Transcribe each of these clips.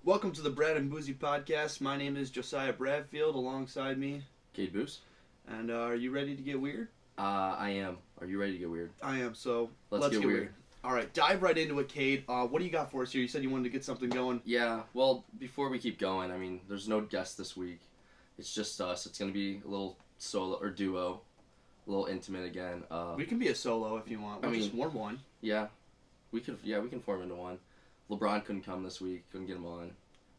Welcome to the Brad and Boosy podcast. My name is Josiah Bradfield. Alongside me, Cade Boos. And are you ready to get weird? I am. Are you ready to get weird? I am. So let's get weird. All right, dive right into it, Cade. What do you got for us here? You said you wanted to get something going. Yeah. Well, before we keep going, I mean, there's no guest this week. It's just us. It's gonna be a little solo or duo, a little intimate again. We can be a solo if you want. We'll just form one. Yeah, we could. Yeah, we can form into one. LeBron couldn't come this week. Couldn't get him on.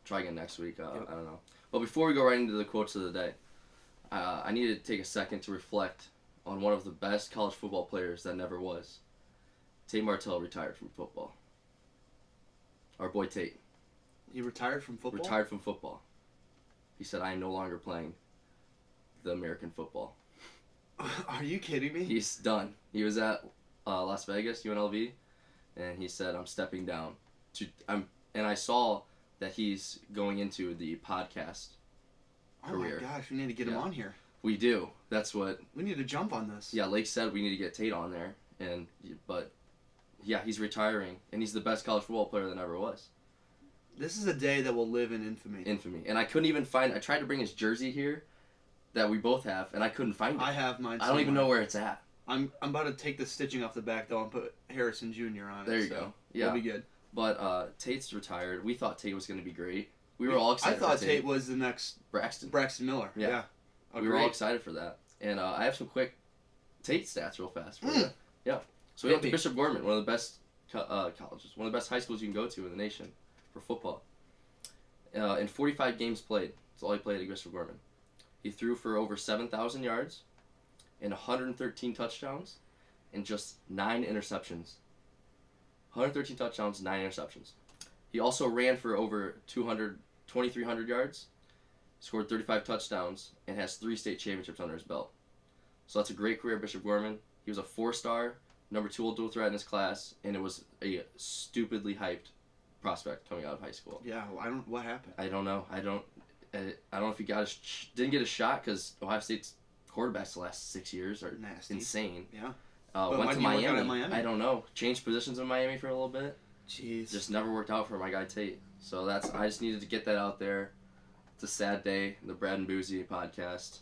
Try again next week. Yep. I don't know. But before we go right into the quotes of the day, I need to take a second to reflect on one of the best college football players that never was. Tate Martell retired from football. Our boy Tate. He retired from football? Retired from football. He said, I am no longer playing the American football. Are you kidding me? He's done. He was at Las Vegas, UNLV, and he said, I'm stepping down. And I saw that he's going into the podcast career. Oh my gosh, we need to get him on here. We do. That's what... We need to jump on this. Yeah, Lake said we need to get Tate on there. But, yeah, he's retiring, and he's the best college football player that ever was. This is a day that will live in infamy. Infamy. And I couldn't even find... I tried to bring his jersey here that we both have, and I couldn't find it. I have mine. I don't even know where it's at. I'm about to take the stitching off the back, though, and put Harrison Jr. on it. There you go. Yeah. We'll be good. But Tate's retired. We thought Tate was going to be great. We were all excited. I thought Tate was the next Braxton Miller. Yeah. We were all excited for that. And I have some quick Tate stats real fast for you. Yeah. So we went to Bishop Gorman, one of the best colleges, one of the best high schools you can go to in the nation for football. In 45 games played, that's all he played at Bishop Gorman. He threw for over 7,000 yards and 113 touchdowns and just 9 interceptions. 113 touchdowns, 9 interceptions. He also ran for over 2,300 yards, scored 35 touchdowns, and has 3 state championships under his belt. So that's a great career at Bishop Gorman. He was a 4-star, number 2 dual threat in his class, and it was a stupidly hyped prospect coming out of high school. Yeah, what happened? I don't know. I don't know if he didn't get a shot because Ohio State's quarterbacks the last 6 years are insane. Yeah. Went to Miami. I don't know. Changed positions in Miami for a little bit. Jeez. Just never worked out for my guy Tate. So I just needed to get that out there. It's a sad day. The Brad and Boosy podcast.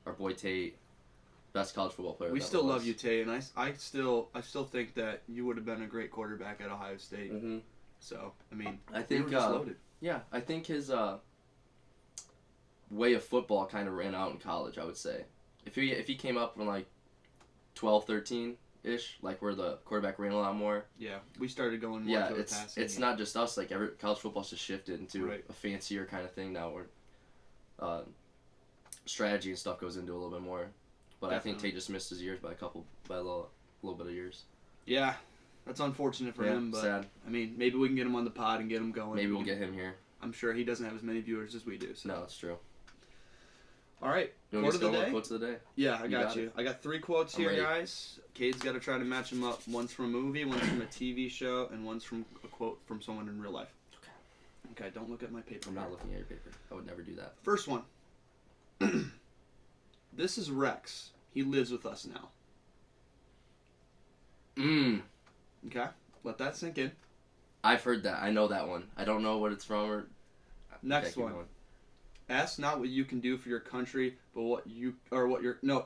Our boy Tate, best college football player. We still love you, Tate, and I still think that you would have been a great quarterback at Ohio State. Mm-hmm. So I mean, I think we were just loaded. Yeah, I think his way of football kind of ran out in college. I would say if he came up from like 12, 13-ish, like where the quarterback ran a lot more. Yeah, we started going more to the passing. It's not just us. Like college football's just shifted into a fancier kind of thing now, where strategy and stuff goes into a little bit more. But definitely. I think Tate just missed his years by a little bit of years. Yeah, that's unfortunate for him. But sad. I mean, maybe we can get him on the pod and get him going. Maybe we'll get him here. I'm sure he doesn't have as many viewers as we do. So. No, that's true. All right, quote of the day? Quotes of the day? Yeah, I got you. I got 3 quotes here, guys. Cade's got to try to match them up. One's from a movie, one's from a TV show, and one's from a quote from someone in real life. Okay, don't look at my paper. I'm not looking at your paper. I would never do that. First one. This is Rex. He lives with us now. Okay, let that sink in. I've heard that. I know that one. I don't know what it's from. Next one. Ask not what you can do for your country, but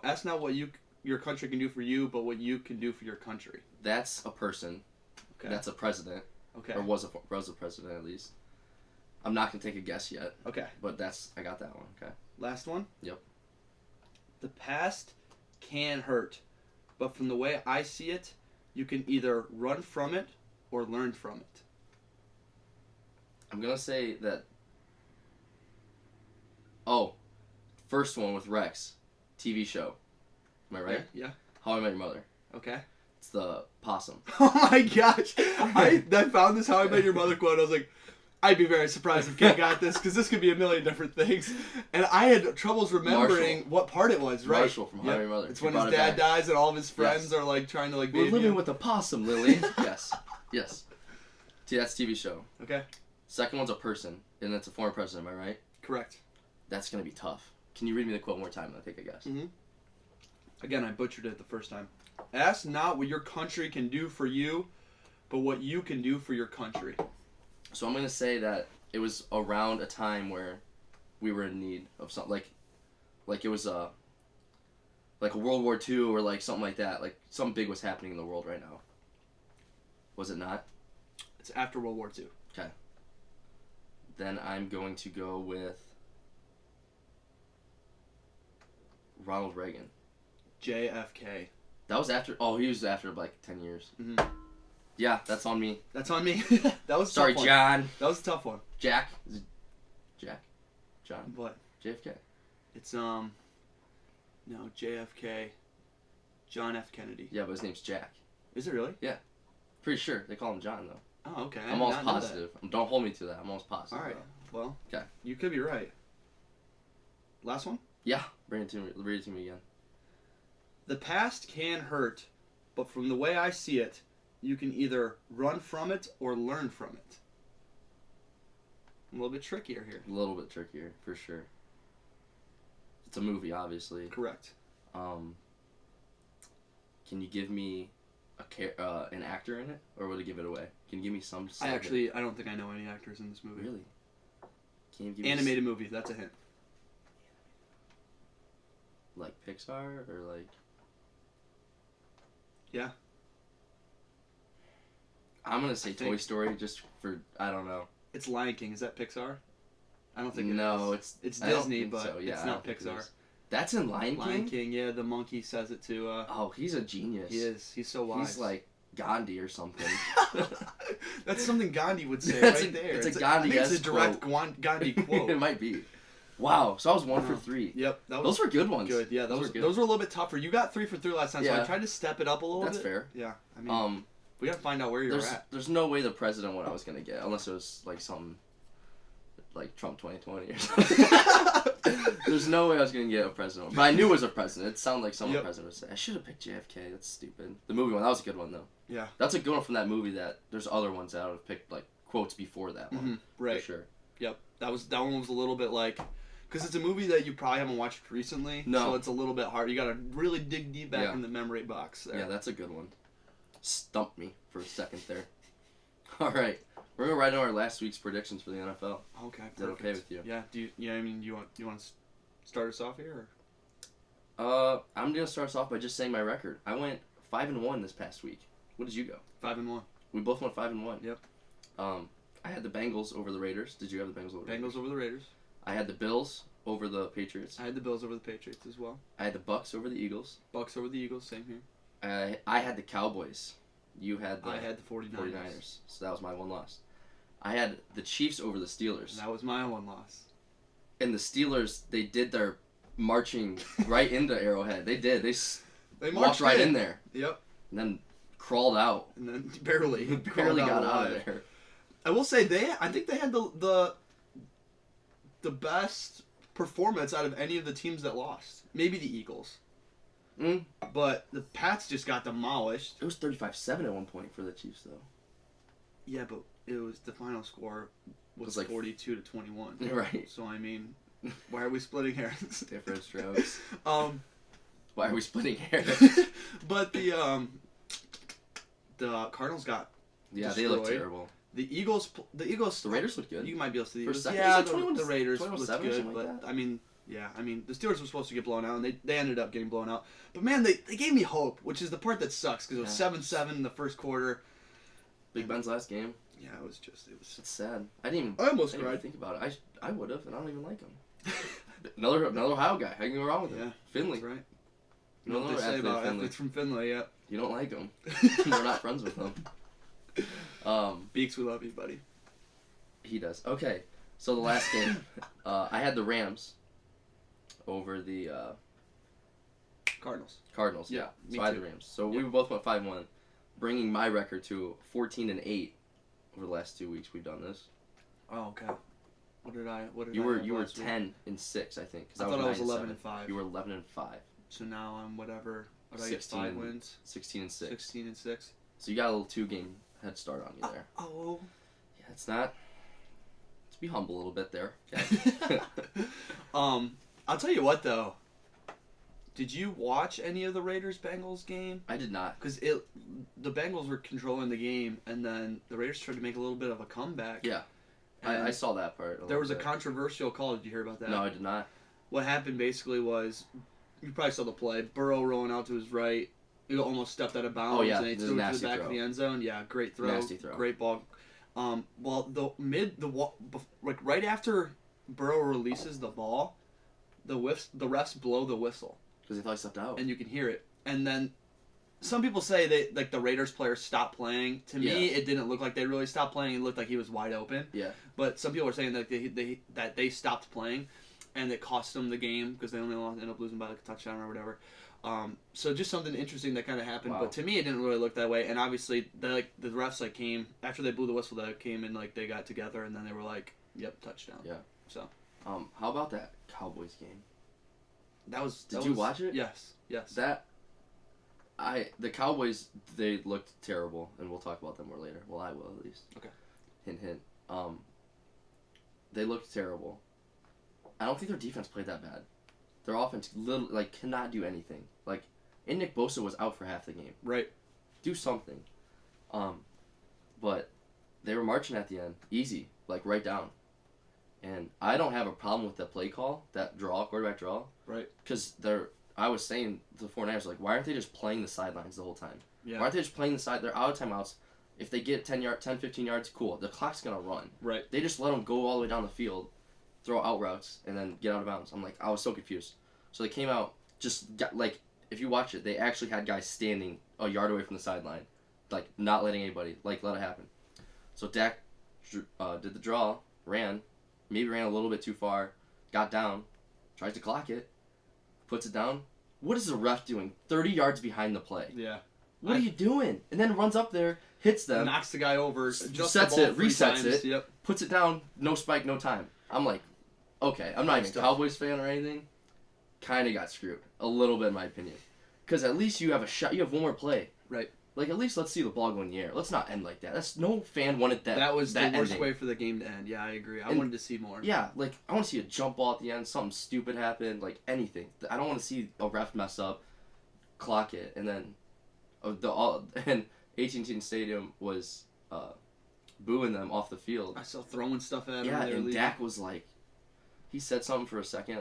ask not what your country can do for you, but what you can do for your country. That's a person. Okay. That's a president. Okay. Or was a president at least. I'm not gonna take a guess yet. Okay. But I got that one. Okay. Last one. Yep. The past can hurt, but from the way I see it, you can either run from it or learn from it. I'm gonna say that. Oh, first one with Rex, TV show. Am I right? Yeah. How I Met Your Mother. Okay. It's the possum. Oh my gosh! I found this How I Met Your Mother quote. I was like, I'd be very surprised if Kate got this because this could be a million different things. And I had troubles remembering what part it was. Right. Marshall from How I Met Your Mother. It's when his dad dies and all of his friends are like trying to like. We're living with a possum, Lily. Yes. See, that's TV show. Okay. Second one's a person, and it's a former president. Am I right? Correct. That's gonna be tough. Can you read me the quote one more time? I'll take a guess. Mm-hmm. Again, I butchered it the first time. Ask not what your country can do for you, but what you can do for your country. So I'm gonna say that it was around a time where we were in need of something, like it was like a World War II or like something like that. Like something big was happening in the world right now. Was it not? It's after World War II. Okay. Then I'm going to go with Ronald Reagan. JFK. That was after. Oh, he was after like 10 years. Mm-hmm. Yeah, that's on me. That's on me. That was a Sorry, tough one. John. That was a tough one. Jack. Is it Jack? John. What? JFK. It's no, JFK. John F. Kennedy. Yeah, but his name's Jack. Is it really? Pretty sure they call him John though. Oh, okay. I'm almost positive. Don't hold me to that. I'm almost positive. All right. Though. Well. Okay. You could be right. Last one. Yeah. Bring it to me. Read it to me again. The past can hurt, but from the way I see it, you can either run from it or learn from it. A little bit trickier here. A little bit trickier, for sure. It's a movie, obviously. Correct. Can you give me an actor in it, or would it give it away? Can you give me some? I don't think I know any actors in this movie. Really? Can you give Animated movie. That's a hint. Like Pixar or like? Yeah. I'm gonna say Toy Story just for I don't know. It's Lion King. Is that Pixar? I don't think it's Disney, but so. Yeah, it's not Pixar. That's in Lion King? Lion King, yeah, the monkey says it to oh, he's a genius. He is. He's so wise. He's like Gandhi or something. That's something Gandhi would say That's right there. It's a Gandhi. It's a direct Gandhi quote. It might be. Wow, so I was 1 for 3. Yep, those were good ones. Good, yeah, those were good. Those were a little bit tougher. You got 3 for 3 last time, so I tried to step it up a little bit. That's fair. Yeah, I mean, we gotta find out where you're at. There's no way the president what I was gonna get unless it was like something like Trump 2020 or something. There's no way I was gonna get a president, but I knew it was a president. It sounded like someone president would say. I should have picked JFK. That's stupid. The movie one, that was a good one though. Yeah, that's a good one from that movie. That there's other ones that I would have picked like quotes before that one. Mm-hmm. Right. For sure. Yep. That one was a little bit like. Because it's a movie that you probably haven't watched recently, so it's a little bit hard. You gotta really dig deep back in the memory box there. Yeah, that's a good one. Stumped me for a second there. All right, we're gonna write on our last week's predictions for the NFL. Okay, is that okay with you? Yeah. I mean, you want to start us off here? Or? I'm gonna start us off by just saying my record. I went 5-1 this past week. What did you go? 5-1. We both went 5-1. Yep. I had the Bengals over the Raiders. Did you have the Bengals over the Raiders? Bengals over the Raiders. I had the Bills over the Patriots. I had the Bills over the Patriots as well. I had the Bucks over the Eagles. Bucks over the Eagles, same here. I had the Cowboys. You had the... I had the 49ers. So that was my one loss. I had the Chiefs over the Steelers. And that was my one loss. And the Steelers, they did their marching right into Arrowhead. They did. They walked right in there. Yep. And then crawled out. And then barely got out of there. I will say I think they had the best performance out of any of the teams that lost. Maybe the Eagles. But the Pats just got demolished. It was 35-7 at one point for the Chiefs, though. Yeah, but it was the final score was like 42-21. Right. So I mean, why are we splitting hairs? Different strokes. Why are we splitting hairs? But the Cardinals got destroyed. They looked terrible. The Raiders looked good. You might be able to see the Eagles. Yeah, the Raiders looked good, but like that. I mean, the Steelers were supposed to get blown out, and they ended up getting blown out. But man, they gave me hope, which is the part that sucks because it was 7-7 in the first quarter. Big Ben's last game. Yeah, it was. It's sad. I almost cried. Even think about it. I would have, and I don't even like him. another Ohio guy. How can you go wrong with him? Yeah, Finley. That's right. You know what they say about athletes from Finley, yeah. You don't like them. We're not friends with them. Beaks, we love you, buddy. He does. Okay, so the last game, I had the Rams over the Cardinals. Yeah. So I had the Rams. So we both went 5-1, bringing my record to 14-8 over the last 2 weeks we've done this. Oh, okay. What did I You were 10-6, I think. I thought I was 11-5. You were 11-5. So now I'm whatever. What I 16 get 5 wins. 16-6. 16-6. So you got a little 2-game head start on you there. Oh. Yeah, it's not. Let's be humble a little bit there. Okay. I'll tell you what though. Did you watch any of the Raiders-Bengals game? I did not. Because the Bengals were controlling the game, and then the Raiders tried to make a little bit of a comeback. Yeah. I saw that part. There was a controversial call. Did you hear about that? No, I did not. What happened basically was, you probably saw the play. Burrow rolling out to his right. He almost stepped out of bounds. Oh, yeah. And he threw it to the back of the end zone. Yeah, great throw. Nasty throw. Great ball. Right after Burrow releases the ball, the refs blow the whistle. Because they thought he stepped out. And you can hear it. And then some people say that like the Raiders players stopped playing. To me, it didn't look like they really stopped playing. It looked like he was wide open. Yeah. But some people are saying that they stopped playing, and it cost them the game because they only ended up losing by like a touchdown or whatever. So just something interesting that kind of happened. Wow. But to me, it didn't really look that way. And obviously, the refs came after they blew the whistle. They came and like they got together, and then they were like, "Yep, touchdown." Yeah. So. How about that Cowboys game? Did you watch it? Yes. The Cowboys, they looked terrible, and we'll talk about them more later. Well, I will at least. Okay. Hint, hint. They looked terrible. I don't think their defense played that bad. Their offense cannot do anything. And Nick Bosa was out for half the game. Right. Do something. But they were marching at the end, easy, right down. And I don't have a problem with the play call, that quarterback draw. Right. Because I was saying to the 49ers, why aren't they just playing the sidelines the whole time? Yeah. Why aren't they just playing the side? They're out of timeouts. If they get 10, 15 yards, cool. The clock's going to run. Right. They just let them go all the way down the field, throw out routes, and then get out of bounds. I was so confused. So they came out, if you watch it, they actually had guys standing a yard away from the sideline, not letting anybody, let it happen. So Dak did the draw, ran a little bit too far, got down, tries to clock it, puts it down. What is the ref doing 30 yards behind the play? Yeah. What are you doing? And then runs up there, hits them. Knocks the guy over. Sets it, resets it, yep. Puts it down, no spike, no time. I'm like, okay, I'm not even a Cowboys fan or anything. Kind of got screwed. A little bit, in my opinion. Because at least you have a shot. You have one more play. Right. At least let's see the ball go in the air. Let's not end like that. No fan wanted that. That was the worst ending. way for the game to end. Yeah, I agree. I wanted to see more. Yeah, I want to see a jump ball at the end. Something stupid happen. Anything. I don't want to see a ref mess up, clock it, and then and AT&T Stadium was booing them off the field. I saw throwing stuff at him. Yeah, and Dak was he said something for a second,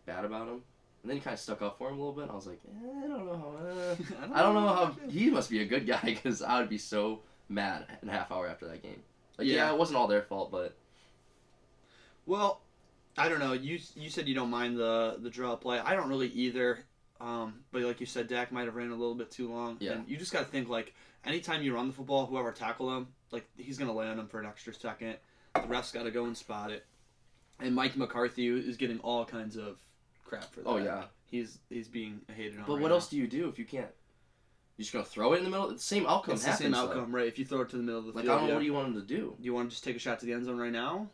bad about him. And then he kind of stuck up for him a little bit. And I was like, I don't know. I don't know how he must be a good guy because I would be so mad in a half hour after that game. Yeah, it wasn't all their fault, but. Well, I don't know. You said you don't mind the draw play. I don't really either. But like you said, Dak might have ran a little bit too long. Yeah. And you just got to think anytime you run the football, whoever tackle him, he's gonna lay on him for an extra second. The ref's got to go and spot it. And Mike McCarthy is getting all kinds of crap for that. Oh yeah, he's being hated on. But what else do you do if you can't? You just gonna throw it in the middle? The same outcome happens. The same outcome, right? If you throw it to the middle of the field. I don't know. What do you want him to do? Do you want to just take a shot to the end zone right now?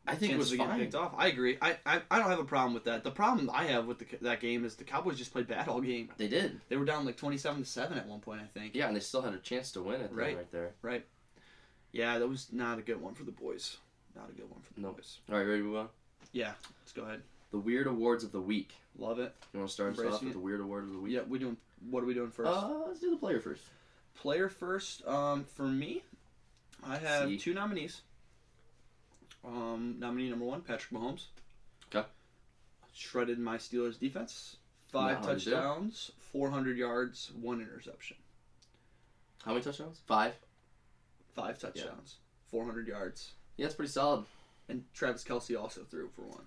I think it was fine. Picked off. I agree. I don't have a problem with that. The problem I have with that game is the Cowboys just played bad all game. They did. They were down 27-7 at one point, I think. Yeah, and they still had a chance to win at the end right there. Right. Yeah, that was not a good one for the boys. Not a good one for the boys. All right, ready to move on? Yeah, let's go ahead. The Weird Awards of the Week. Love it. You want to start us off with the Weird Award of the Week? Yeah, what are we doing first? Let's do the player first. Player first. For me, I have two nominees. Nominee number 1, Patrick Mahomes. Okay. Shredded my Steelers defense. 5 touchdowns, 400 yards, 1 interception. How many touchdowns? 5. 5 touchdowns, 400 yards. Yeah, that's pretty solid. And Travis Kelce also threw for 1.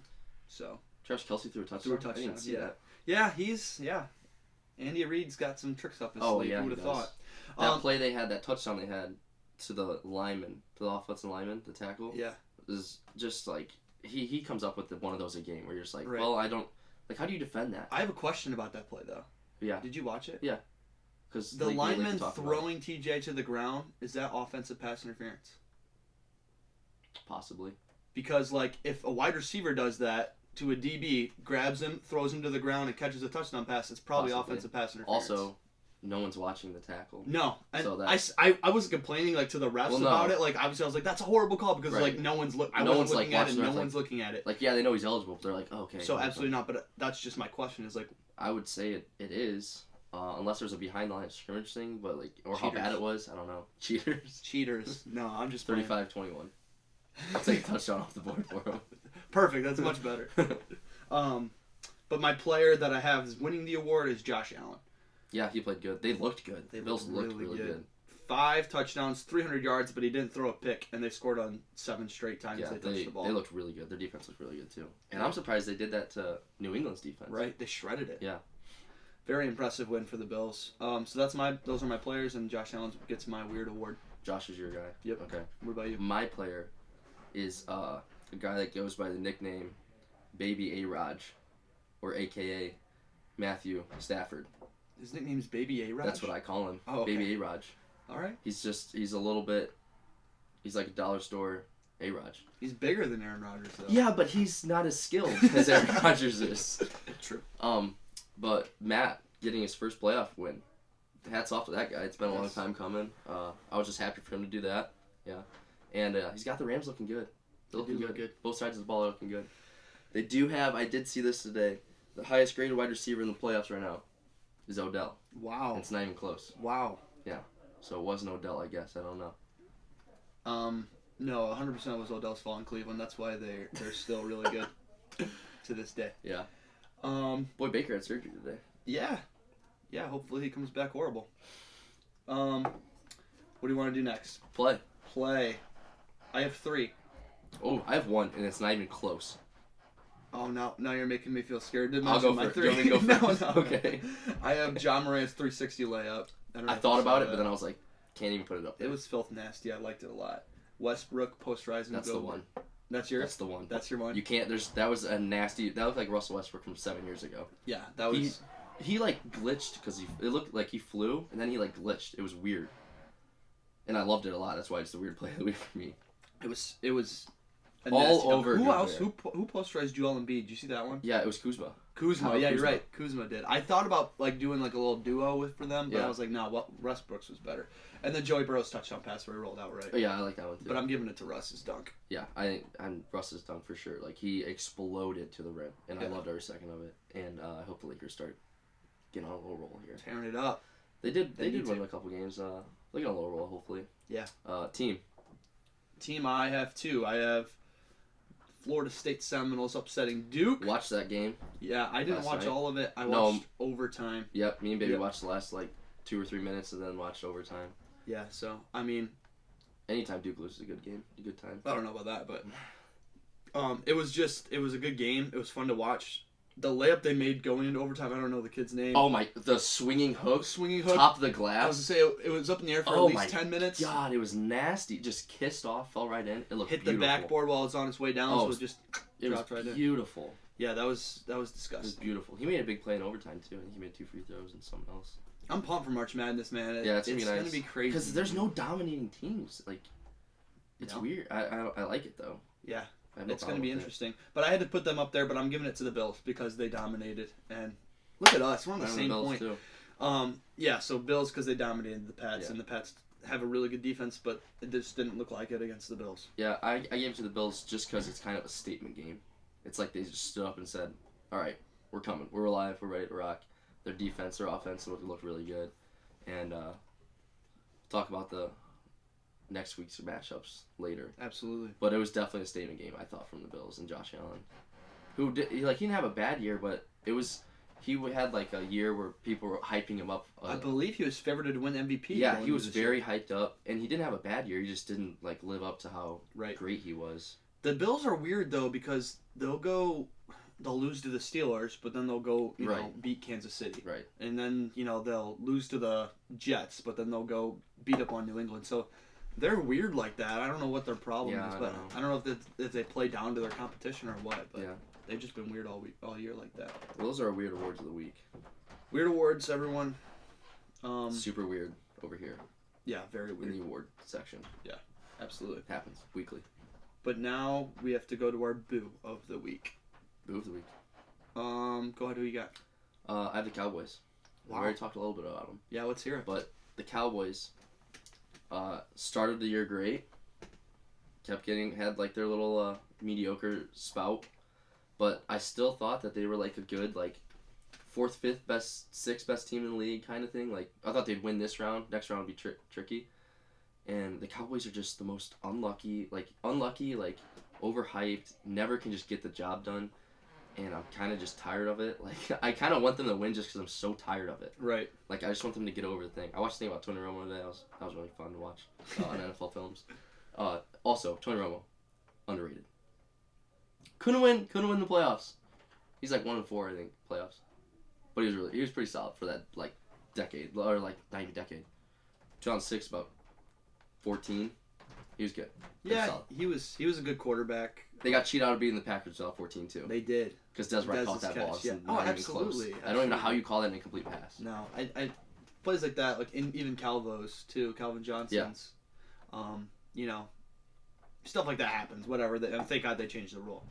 So. Travis Kelce threw a touchdown? I didn't see that. Yeah, Andy Reid's got some tricks up his sleeve. Yeah, who would have thought? That play they had, that touchdown they had to the lineman, to the offensive lineman, the tackle. Yeah. Is just he comes up with one of those a game where you're just right. Well, I don't how do you defend that? I have a question about that play though. Yeah. Did you watch it? Yeah. Because the lineman throwing TJ to the ground, is that offensive pass interference? Possibly. Because if a wide receiver does that to a DB, grabs him, throws him to the ground, and catches a touchdown pass, it's probably offensive pass interference. Also, no one's watching the tackle. No, and so I wasn't complaining to the refs about it. Obviously I was that's a horrible call because no one's looking at it. No one's looking at it. Yeah, they know he's eligible, but they're like, oh, okay. So absolutely not. But that's just my question. Is I would say it is, unless there's a behind the line scrimmage thing, but or cheaters. How bad it was. I don't know. Cheaters. Cheaters. No, I'm just 35-21. I'll take a touchdown off the board for him. Perfect. That's much better. But my player that I have is winning the award is Josh Allen. Yeah, he played good. They looked good. The Bills looked really good. 5 touchdowns, 300 yards, but he didn't throw a pick, and they scored on 7 straight times they touched the ball. They looked really good. Their defense looked really good, too. And I'm surprised they did that to New England's defense. Right, they shredded it. Yeah. Very impressive win for the Bills. So those are my players, and Josh Allen gets my weird award. Josh is your guy? Yep. Okay. What about you? My player is a guy that goes by the nickname Baby A-Raj, or a.k.a. Matthew Stafford. His nickname is Baby A-Raj? That's what I call him. Oh, okay. Baby A-Raj. All right. He's like a dollar store A-Raj. He's bigger than Aaron Rodgers, though. Yeah, but he's not as skilled as Aaron Rodgers is. True. But Matt getting his first playoff win. Hats off to that guy. It's been a long time coming. I was just happy for him to do that. Yeah. And he's got the Rams looking good. They're looking good. Both sides of the ball are looking good. They do have, I did see this today, the highest graded wide receiver in the playoffs right now is Odell. Wow. And it's not even close. Wow. Yeah. So it wasn't Odell, I guess. I don't know. No, 100% was Odell's fault in Cleveland. That's why they're still really good to this day. Yeah. Boy, Baker had surgery today. Yeah. Yeah, hopefully he comes back horrible. What do you want to do next? Play. I have 3. Oh, I have 1, and it's not even close. Oh, now you're making me feel scared. I'll go first. Do you want me to go first? No. Okay. I have John Morant's 360 layup. I thought about it, but then I was like, can't even put it up there. It was filth nasty. I liked it a lot. Westbrook posterizing. That's the one. That's yours? That's the one. That's your one? You can't, that was a nasty, that looked like Russell Westbrook from 7 years ago. Yeah, that was... He like glitched because it looked like he flew, and then he like glitched. It was weird. And I loved it a lot. That's why it's the weird play of the week for me. It was all over. Who else? Who posterized Joel Embiid? Did you see that one? Yeah, it was Kuzma. Yeah, you're right. Kuzma did. I thought about like doing like a little duo for them, but Yeah. I was like, no, Russ Brooks was better. And then Joey Burrow's touchdown pass where he rolled out right. Oh, yeah, I like that one too. But I'm giving it to Russ's dunk. Yeah, I'm Russ's dunk for sure. Like he exploded to the rim, and I loved every second of it. And I hope the Lakers start getting on a little roll here. Tearing it up. They did win a couple games. They get on a little roll hopefully. Yeah. Team. I have 2. I have Florida State Seminoles upsetting Duke. Watch that game. Yeah, I didn't watch all of it. I watched overtime. Yep, me and Baby watched the last like 2 or 3 minutes and then watched overtime. Yeah, so I mean, anytime Duke loses a good game, a good time. I don't know about that, but it was a good game. It was fun to watch. The layup they made going into overtime, I don't know the kid's name. Oh my, the swinging hook, top of the glass. I was gonna say it was up in the air for at least 10 minutes. God, it was nasty. Just kissed off, fell right in. It looked hit beautiful. The backboard while it's on its way down, so it just dropped right in. It was beautiful. Yeah, that was disgusting. It was beautiful. He made a big play in overtime too, and he made 2 free throws and something else. I'm pumped for March Madness, man. It's gonna be crazy because there's no dominating teams. Like, it's weird. I like it though. Yeah. It's going to be interesting. But I had to put them up there, but I'm giving it to the Bills because they dominated. And look at us. We're on the same point. Too. Yeah, so Bills because they dominated the Pats, and the Pats have a really good defense, but it just didn't look like it against the Bills. Yeah, I gave it to the Bills just because it's kind of a statement game. It's like they just stood up and said, all right, we're coming. We're alive. We're ready to rock. Their defense, their offense looked really good. And talk about the next week's matchups later. Absolutely. But it was definitely a statement game, I thought, from the Bills and Josh Allen, who he didn't have a bad year, but he had like a year where people were hyping him up. I believe he was favored to win MVP. Yeah, he was very hyped up, and he didn't have a bad year. He just didn't like live up to how great he was. The Bills are weird though because they'll lose to the Steelers, but then they'll go beat Kansas City. Right. And then they'll lose to the Jets, but then they'll go beat up on New England. So. They're weird like that. I don't know what their problem is, but I don't know if they play down to their competition or what. But they've just been weird all year like that. Well, those are our weird awards of the week. Weird awards, everyone. Super weird over here. Yeah, very weird. In the award section. Yeah, absolutely. Happens weekly. But now we have to go to our boo of the week. Boo of the week. Go ahead. Who you got? I have the Cowboys. Wow. We already talked a little bit about them. Yeah, let's hear it. But the Cowboys. Started the year great. Had like their little mediocre spout, but I still thought that they were like a good like 4th, 5th best, 6th best team in the league kind of thing. Like I thought they'd win this round. Next round would be tricky, and the Cowboys are just the most unlucky, overhyped, never can just get the job done, and I'm kind of just tired of it. Like, I kind of want them to win just because I'm so tired of it. Right. Like, I just want them to get over the thing. I watched the thing about Tony Romo today. That was really fun to watch on NFL films. Also, Tony Romo, underrated. Couldn't win the playoffs. He's like 1-4, I think, playoffs. But he was pretty solid for that like decade, or like not even decade. 2006, about 14. He was good. Yeah, he was a good quarterback. They got cheated out of beating the Packers in 2014 too. They did. Because Des Bryant caught that ball. Yeah. Oh, absolutely. I don't even know how you call that an incomplete pass. No, I plays like that, like even Calvo's too, Calvin Johnson's. Yeah. You know, stuff like that happens. Whatever. And thank God they changed the rule.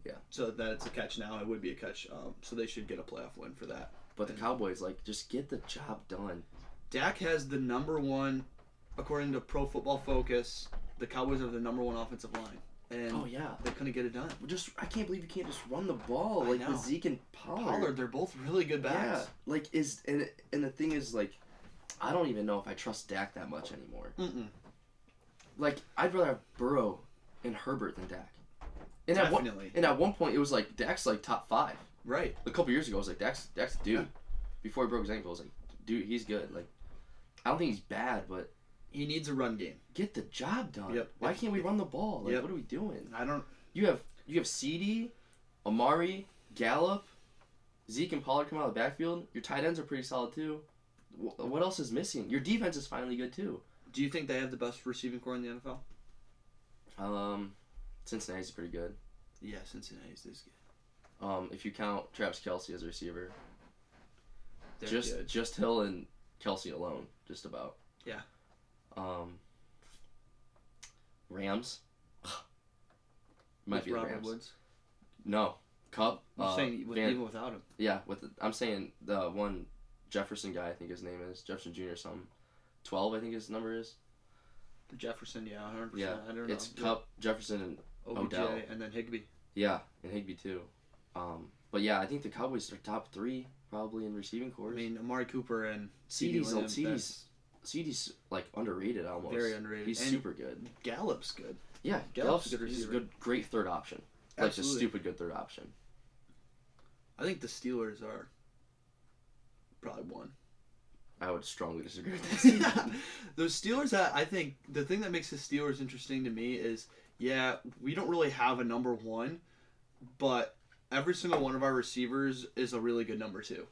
Yeah. So that it's a catch now. It would be a catch. So they should get a playoff win for that. But the Cowboys, like, just get the job done. Dak has the number one, according to Pro Football Focus, the Cowboys have the number one offensive line. And they couldn't get it done. I can't believe you can't just run the ball like with Zeke and Pollard. They're both really good backs. Yeah, like and the thing is, like, I don't even know if I trust Dak that much anymore. Like, I'd rather have Burrow and Herbert than Dak. And Definitely. At one point, it was like Dak's like top 5. Right. A couple years ago, I was like, Dak's a dude. Yeah. Before he broke his ankle, I was like, dude, he's good. Like, I don't think he's bad, but he needs a run game. Get the job done. Yep. Why can't we run the ball? Like, what are we doing? I don't. You have CeeDee, Amari, Gallup, Zeke and Pollard come out of the backfield. Your tight ends are pretty solid too. What else is missing? Your defense is finally good too. Do you think they have the best receiving core in the NFL? Cincinnati's pretty good. Yeah, Cincinnati's is good. If you count Travis Kelce as a receiver, they're just good. Just Hill and Kelce alone, just about. Yeah. Rams. Might be the Rams. Woods? No, Cup. You're saying even without him? Yeah, I'm saying the one Jefferson guy. I think his name is Jefferson Jr. or something. 12, I think his number is. Jefferson, yeah, 100%. Yeah, I don't know. It's Cup, Jefferson, and OBJ, Odell, and then Higbee. Yeah, and Higbee too. But yeah, I think the Cowboys are top 3 probably in receiving corps. I mean, Amari Cooper and CeeDee's like underrated almost. Very underrated. He's super good. Gallup's good. Yeah, Gallup's a good receiver. He's a good, great third option. Absolutely. Like a stupid good third option. I think the Steelers are probably 1. I would strongly disagree with that. Those Steelers, I think the thing that makes the Steelers interesting to me is, yeah, we don't really have a number 1, but every single one of our receivers is a really good number 2.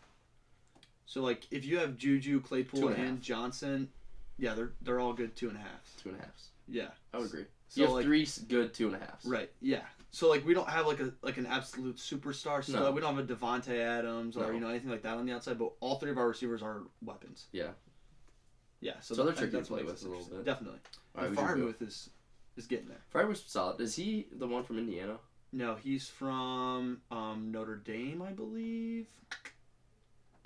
So, like, if you have Juju, Claypool, and Johnson, yeah, they're all good 2.5s. 2.5s. Yeah, I would agree. So you have 3 good 2.5s. Right. Yeah. So like we don't have like an absolute superstar. So we don't have a Devontae Adams or anything like that on the outside. But all 3 of our receivers are weapons. Yeah. Yeah. So they're tricky to play with a little bit. Definitely. Right, Freiermuth is getting there. Freiermuth's solid. Is he the one from Indiana? No, he's from Notre Dame, I believe.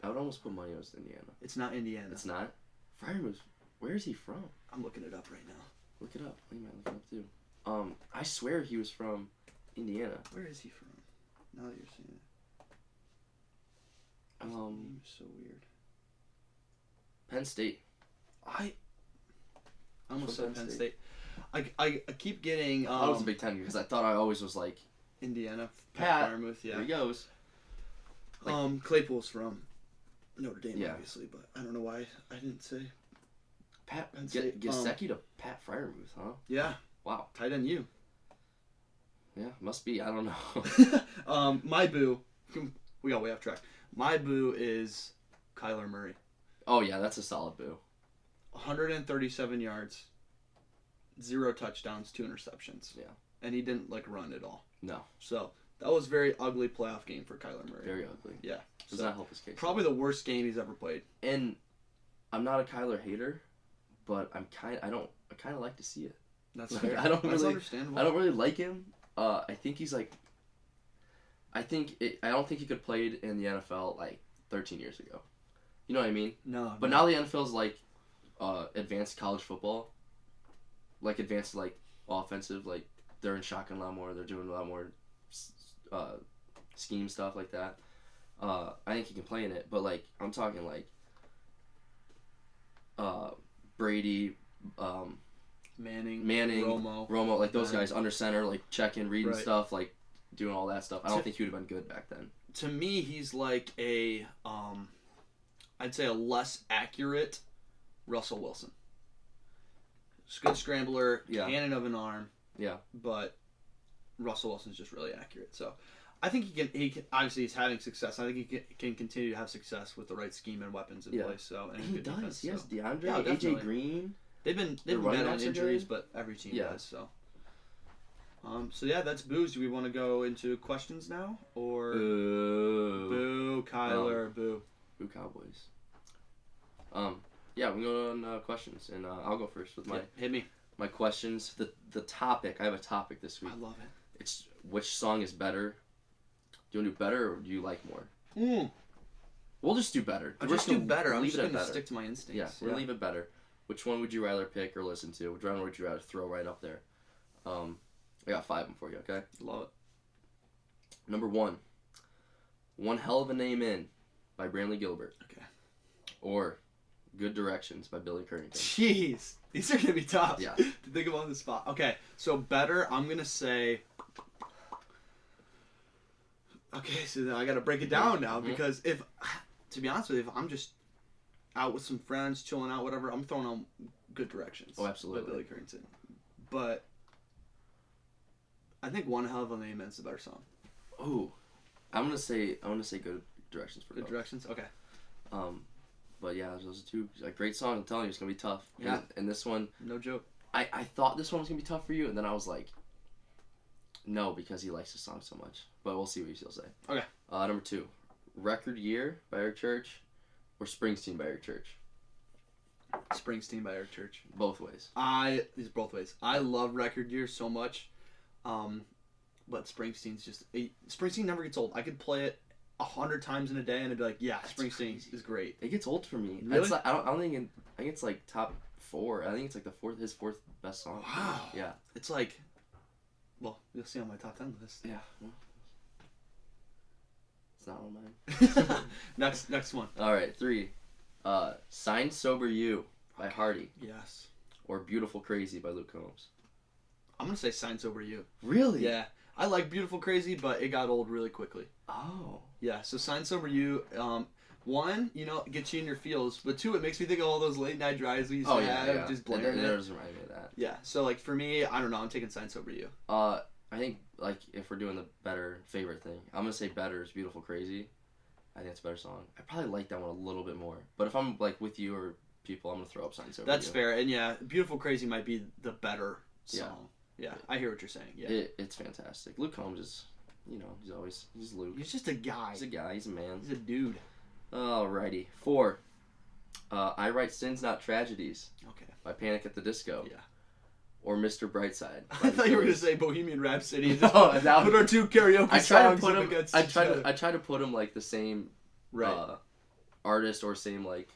I would almost put money on Indiana. It's not Indiana. It's not? Freiermuth, where is he from? I'm looking it up right now. Look it up. We might look it up too. I swear he was from Indiana. Where is he from? Now that you're saying it. His name is so weird. Penn State. I almost said Penn State. I keep getting. I was a Big Ten because I thought I always was like Indiana. Pat Freiermuth, yeah. There he goes. Like, Claypool's from Notre Dame, obviously, but I don't know why I didn't say. Pat Gesicki to Pat Freiermuth, huh? Yeah. Wow. Tight end you. Yeah, must be. I don't know. My boo. We got way off track. My boo is Kyler Murray. Oh yeah, that's a solid boo. 137 yards, 0 touchdowns, 2 interceptions. Yeah. And he didn't run at all. No. So that was a very ugly playoff game for Kyler Murray. Very ugly. Yeah. Does not help his case. Probably the worst game he's ever played. And I'm not a Kyler hater, but I kind of like to see it. That's fair. That's understandable. I don't really like him. I think he's like. I don't think he could played in the NFL like 13 years ago. You know what I mean? No. But now the NFL's like advanced college football. Like advanced like offensive, like they're in shotgun a lot more. They're doing a lot more scheme stuff like that. I think he can play in it, but like I'm talking like Brady, Manning, Romo, like those guys under center, like checking, reading stuff, like doing all that stuff. I don't think he would have been good back then. To me, he's like I'd say a less accurate Russell Wilson. He's a good scrambler, cannon of an arm. Yeah. But Russell Wilson's just really accurate. So I think he can obviously he's having success. I think he can continue to have success with the right scheme and weapons in place. So and he does. Defense, he has so. DeAndre, AJ Green. They've been bad on injuries, but every team does. So. So yeah, that's Booze. Do we want to go into questions now, or boo, Kyler, boo Cowboys. Yeah, we can go on questions, and I'll go first with my hit me. My questions. The topic. I have a topic this week. I love it. It's which song is better. Do you want to do better, or do you like more? We'll just do better. I'll just do better. I'm just gonna stick to my instincts. Yeah, we'll leave it better. Which one would you rather pick or listen to? Which one would you rather throw right up there? I got 5 of them for you, okay? Love it. Number 1. One Hell of a Name In by Brantley Gilbert. Okay. Or Good Directions by Billy Currington. Jeez. These are going to be tough. Yeah. To think of on the spot. Okay. So better, I'm going to say... Okay, so I got to break it down now because if... To be honest with you, if I'm just out with some friends, chilling out, whatever, I'm throwing on Good Directions. Oh, absolutely. By Billy Currington. But... I think One Hell of a Name In's the better song. Oh, I'm gonna say Good Directions for Good both. Directions. Okay. But yeah, those are two great songs. I'm telling you, it's gonna be tough. Yeah. And this one, no joke. I thought this one was gonna be tough for you, and then I was like, no, because he likes the song so much. But we'll see what he'll say. Okay. Number 2, Record Year by Eric Church, or Springsteen by Eric Church. Springsteen by Eric Church. Both ways. These both ways. I love Record Year so much. But Springsteen never gets old. I could play it 100 times in a day and I'd be like, yeah, Springsteen is great. It gets old for me. Really? It's like, I don't think I think it's like top 4. I think it's like his fourth best song. Wow. Yeah. It's like, well, you'll see on my top 10 list. Yeah. Well, it's not on mine. next one. All right, 3. Signed Sober You by Hardy. Yes. Or Beautiful Crazy by Luke Combs. I'm going to say Signed Sober You. Really? Yeah. I like Beautiful Crazy, but it got old really quickly. Oh. Yeah, so Signed Sober You, 1, it gets you in your feels, but 2, it makes me think of all those late night drives we used to have, just blaring it. It does remind me of that. Yeah, so like for me, I don't know, I'm taking Signed Sober You. I think like if we're doing the better favorite thing, I'm going to say better is Beautiful Crazy. I think it's a better song. I probably like that one a little bit more. But if I'm like with you or people, I'm going to throw up Signed Sober You. That's fair, and yeah, Beautiful Crazy might be the better song. Yeah, I hear what you're saying. Yeah, it's fantastic. Luke Combs is, he's Luke. He's just a guy. He's a guy. He's a man. He's a dude. Alrighty. 4. I Write Sins Not Tragedies. Okay. By Panic at the Disco. Yeah. Or Mr. Brightside. I thought you were gonna say Bohemian Rhapsody. No, that put our 2 karaoke songs up against each other. I try to put them like the same artist or same like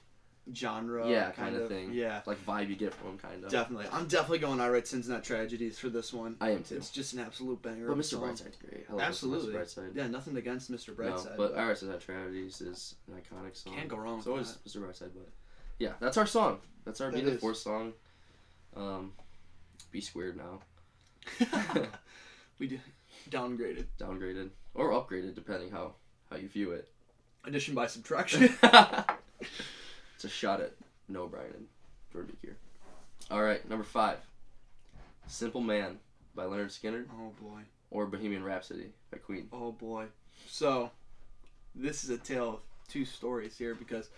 genre, kind of thing. Yeah, like vibe you get from them, kind of. Definitely, I'm definitely going I Write Sins Not Tragedies for this one. I am too. It's just an absolute banger. But Mr. Brightside's great. I love Absolutely. Mr. Brightside. Yeah, nothing against Mr. Brightside. No, but I Write Sins Not Tragedies is an iconic song. Can't go wrong. So is Mr. Brightside, but yeah, that's our song. That's our Be the Force song. Be Squared now. We downgraded or upgraded depending how you view it. Addition by subtraction. It's a shot at Noah Bryan and Jordan Beaker. All right, number 5, Simple Man by Leonard Skinner. Oh boy. Or Bohemian Rhapsody by Queen. Oh boy. So, this is a tale of 2 stories here because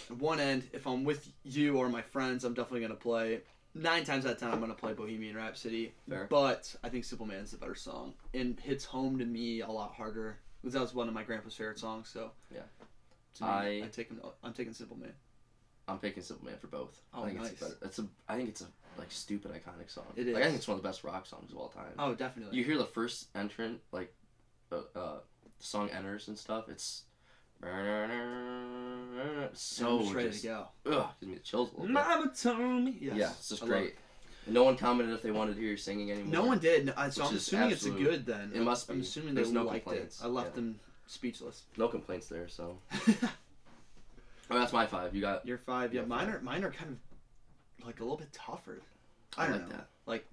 at one end, if I'm with you or my friends, I'm definitely gonna play. 9 times out of 10, I'm gonna play Bohemian Rhapsody. Fair. But I think Simple Man's the better song and hits home to me a lot harder because that was one of my grandpa's favorite songs. So yeah. I'm taking Simple Man. I'm picking Simple Man for both. Oh, I think nice. I think it's a like stupid iconic song. It is. Like, I think it's one of the best rock songs of all time. Oh, definitely. You hear the first entrant, like, the song enters and stuff. It's so I'm just ready to go. Ugh, gives me the chills a little bit. Mama told me. Yes. Yeah, it's just great. No one commented if they wanted to hear you singing anymore. No one did. So I'm assuming it's a good then. It must be. I'm assuming There's they no liked complaints. it. I left them speechless. No complaints there, so. Oh, that's my 5. You got your 5. Yeah, mine are kind of like a little bit tougher. I don't know. that. Like,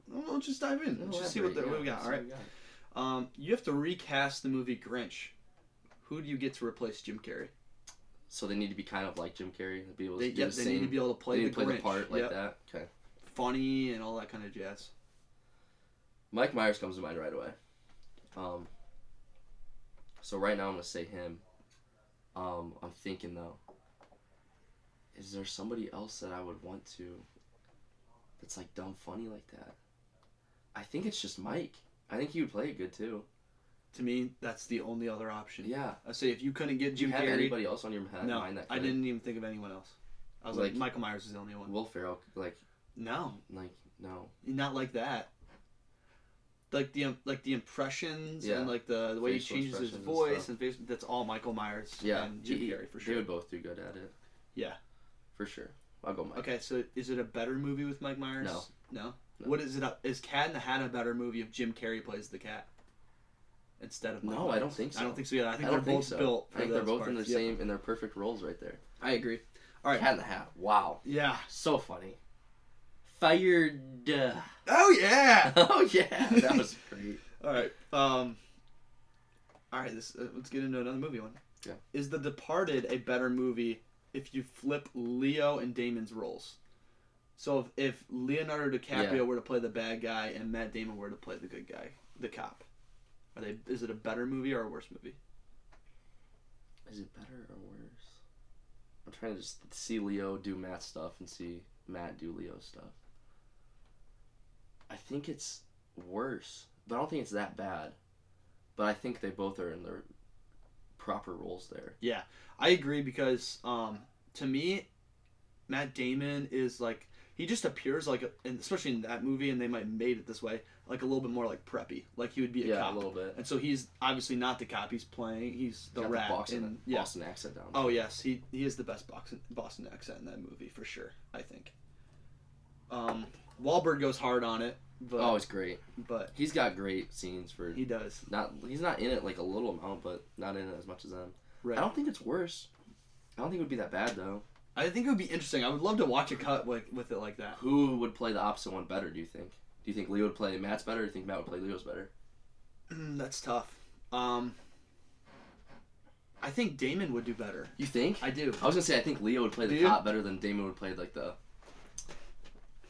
we'll just dive in. Let's just see what we got. All right. You have to recast the movie Grinch. Who do you get to replace Jim Carrey? So they need to be kind of like Jim Carrey. Be able to they need to be able to play the part like that. Okay. Funny and all that kind of jazz. Mike Myers comes to mind right away. So right now I'm gonna say him. I'm thinking though. Is there somebody else that I would want to? That's like dumb funny like that. I think it's just Mike. I think he would play it good too. To me, that's the only other option. Yeah. I say if you couldn't get Jim Carrey. Do you have anybody else on your mind? No, that I didn't even think of anyone else. I was like Michael Myers is the only one. Will Ferrell, like. No. Like no. Not like that. Like the impressions and like the way he changes his voice and face. That's all Michael Myers and Jim Carrey for sure. They would both do good at it. Yeah. For sure. I'll go Mike. Okay, so is it a better movie with Mike Myers? No. What is it? Is Cat in the Hat a better movie if Jim Carrey plays the cat instead of Mike Myers? I don't think so. I don't think so either. I think they're both built. I think they're both in the same in their perfect roles right there. I agree. All right. Cat in the Hat. Wow. Yeah. So funny. Fired. Oh yeah. Oh yeah. That was great. All right. All right. Let's get into another movie one. Yeah. Is The Departed a better movie if you flip Leo and Damon's roles? So if Leonardo DiCaprio were to play the bad guy and Matt Damon were to play the good guy, the cop, is it a better movie or a worse movie? Is it better or worse? I'm trying to just see Leo do Matt stuff and see Matt do Leo stuff. I think it's worse, but I don't think it's that bad. But I think they both are in their proper roles there. Yeah, I agree because to me, Matt Damon is like, he just appears like, and especially in that movie, and they might have made it this way, like a little bit more like preppy, like he would be a cop. Yeah, a little bit. And so he's obviously not the cop. He's the rat. Boston accent down. Oh yes, he is the best Boston accent in that movie for sure. I think. Wahlberg goes hard on it. But, it's great. But he's got great scenes for. He does. He's not in it like a little amount, but not in it as much as them. Right. I don't think it's worse. I don't think it would be that bad though. I think it would be interesting. I would love to watch a cut with it like that. Who would play the opposite one better, do you think? Do you think Leo would play Matt's better, or do you think Matt would play Leo's better? That's tough. I think Damon would do better. You think? I do. I was gonna say I think Leo would play the cop better than Damon would play like the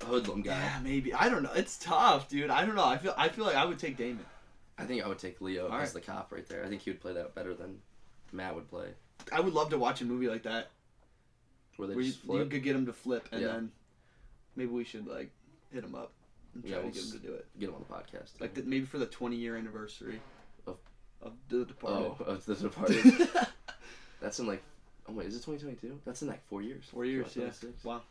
hoodlum guy. Yeah, maybe. I don't know. It's tough, dude. I don't know. I feel like I would take Damon. I think I would take Leo as the cop right there. I think he would play that better than Matt would play. I would love to watch a movie like that. Where you could get him to flip, and then maybe we should like hit him up and try to get him to do it. Get him on the podcast. Like maybe for the 20-year anniversary of The Departed. Oh, of The Departed. That's in like, oh wait, is it 2022? That's in like 4 years. 4 years, yeah. Wow.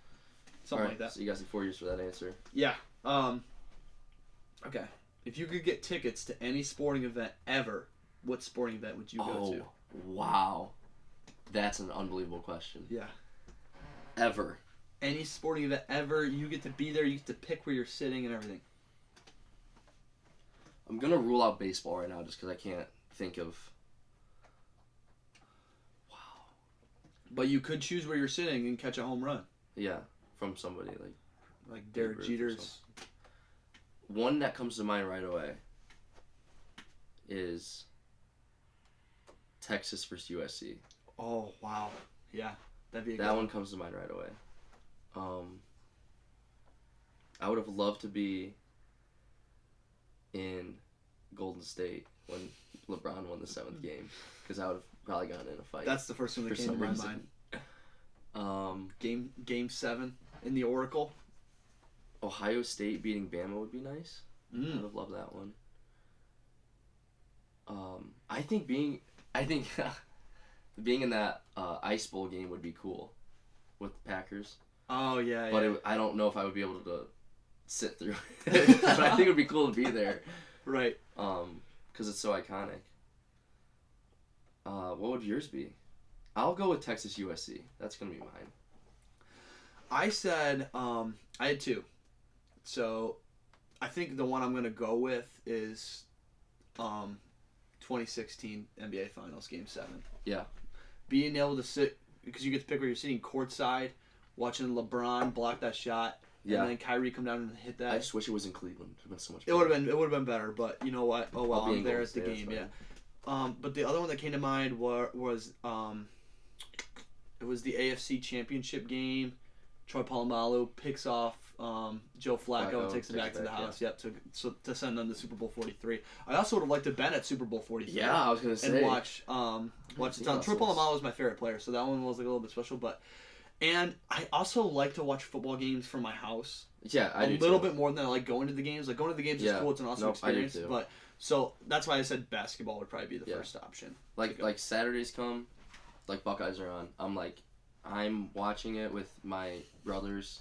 Something like that. So you got 4 years for that answer. Yeah. Okay. If you could get tickets to any sporting event ever, what sporting event would you go to? Wow. That's an unbelievable question. Yeah. Ever. Any sporting event ever, you get to be there, you get to pick where you're sitting and everything. I'm going to rule out baseball right now just because I can't think of... Wow. But you could choose where you're sitting and catch a home run. Yeah, from somebody like Derek Jeter's. One that comes to mind right away is Texas versus USC. Oh, wow. Yeah. That'd be that one comes to mind right away. I would have loved to be in Golden State when LeBron won the 7th game because I would have probably gotten in a fight. That's the first one that came to my mind. Game 7 in the Oracle. Ohio State beating Bama would be nice. I would have loved that one. I think being in that Ice Bowl game would be cool with the Packers. Oh, yeah, But I don't know if I would be able to sit through it. But I think it would be cool to be there. Right. Because it's so iconic. What would yours be? I'll go with Texas USC. That's going to be mine. I said, I had 2. So, I think the one I'm going to go with is 2016 NBA Finals Game 7. Yeah. Being able to sit, because you get to pick where you're sitting courtside, watching LeBron block that shot. Yeah. And then Kyrie come down and hit that. I just wish it was in Cleveland. It would have been so much better. It would have been better, but you know what? Oh well, I'm there at the game, yeah. But the other one that came to mind was it was the AFC Championship game. Troy Polamalu picks off Joe Flacco and takes it back to the house. Yeah. Yep, to send them to Super Bowl 43. I also would have liked to have been at Super Bowl 43. Yeah, I was gonna say. And watch the time. Troy Polamalu was my favorite player, so that one was like a little bit special. And I also like to watch football games from my house. Yeah, I do. A little bit more than I like going to the games. Like going to the games is cool; it's an awesome experience. I do too. But so that's why I said basketball would probably be the first option. Like Saturdays come, like Buckeyes are on. I'm watching it with my brothers,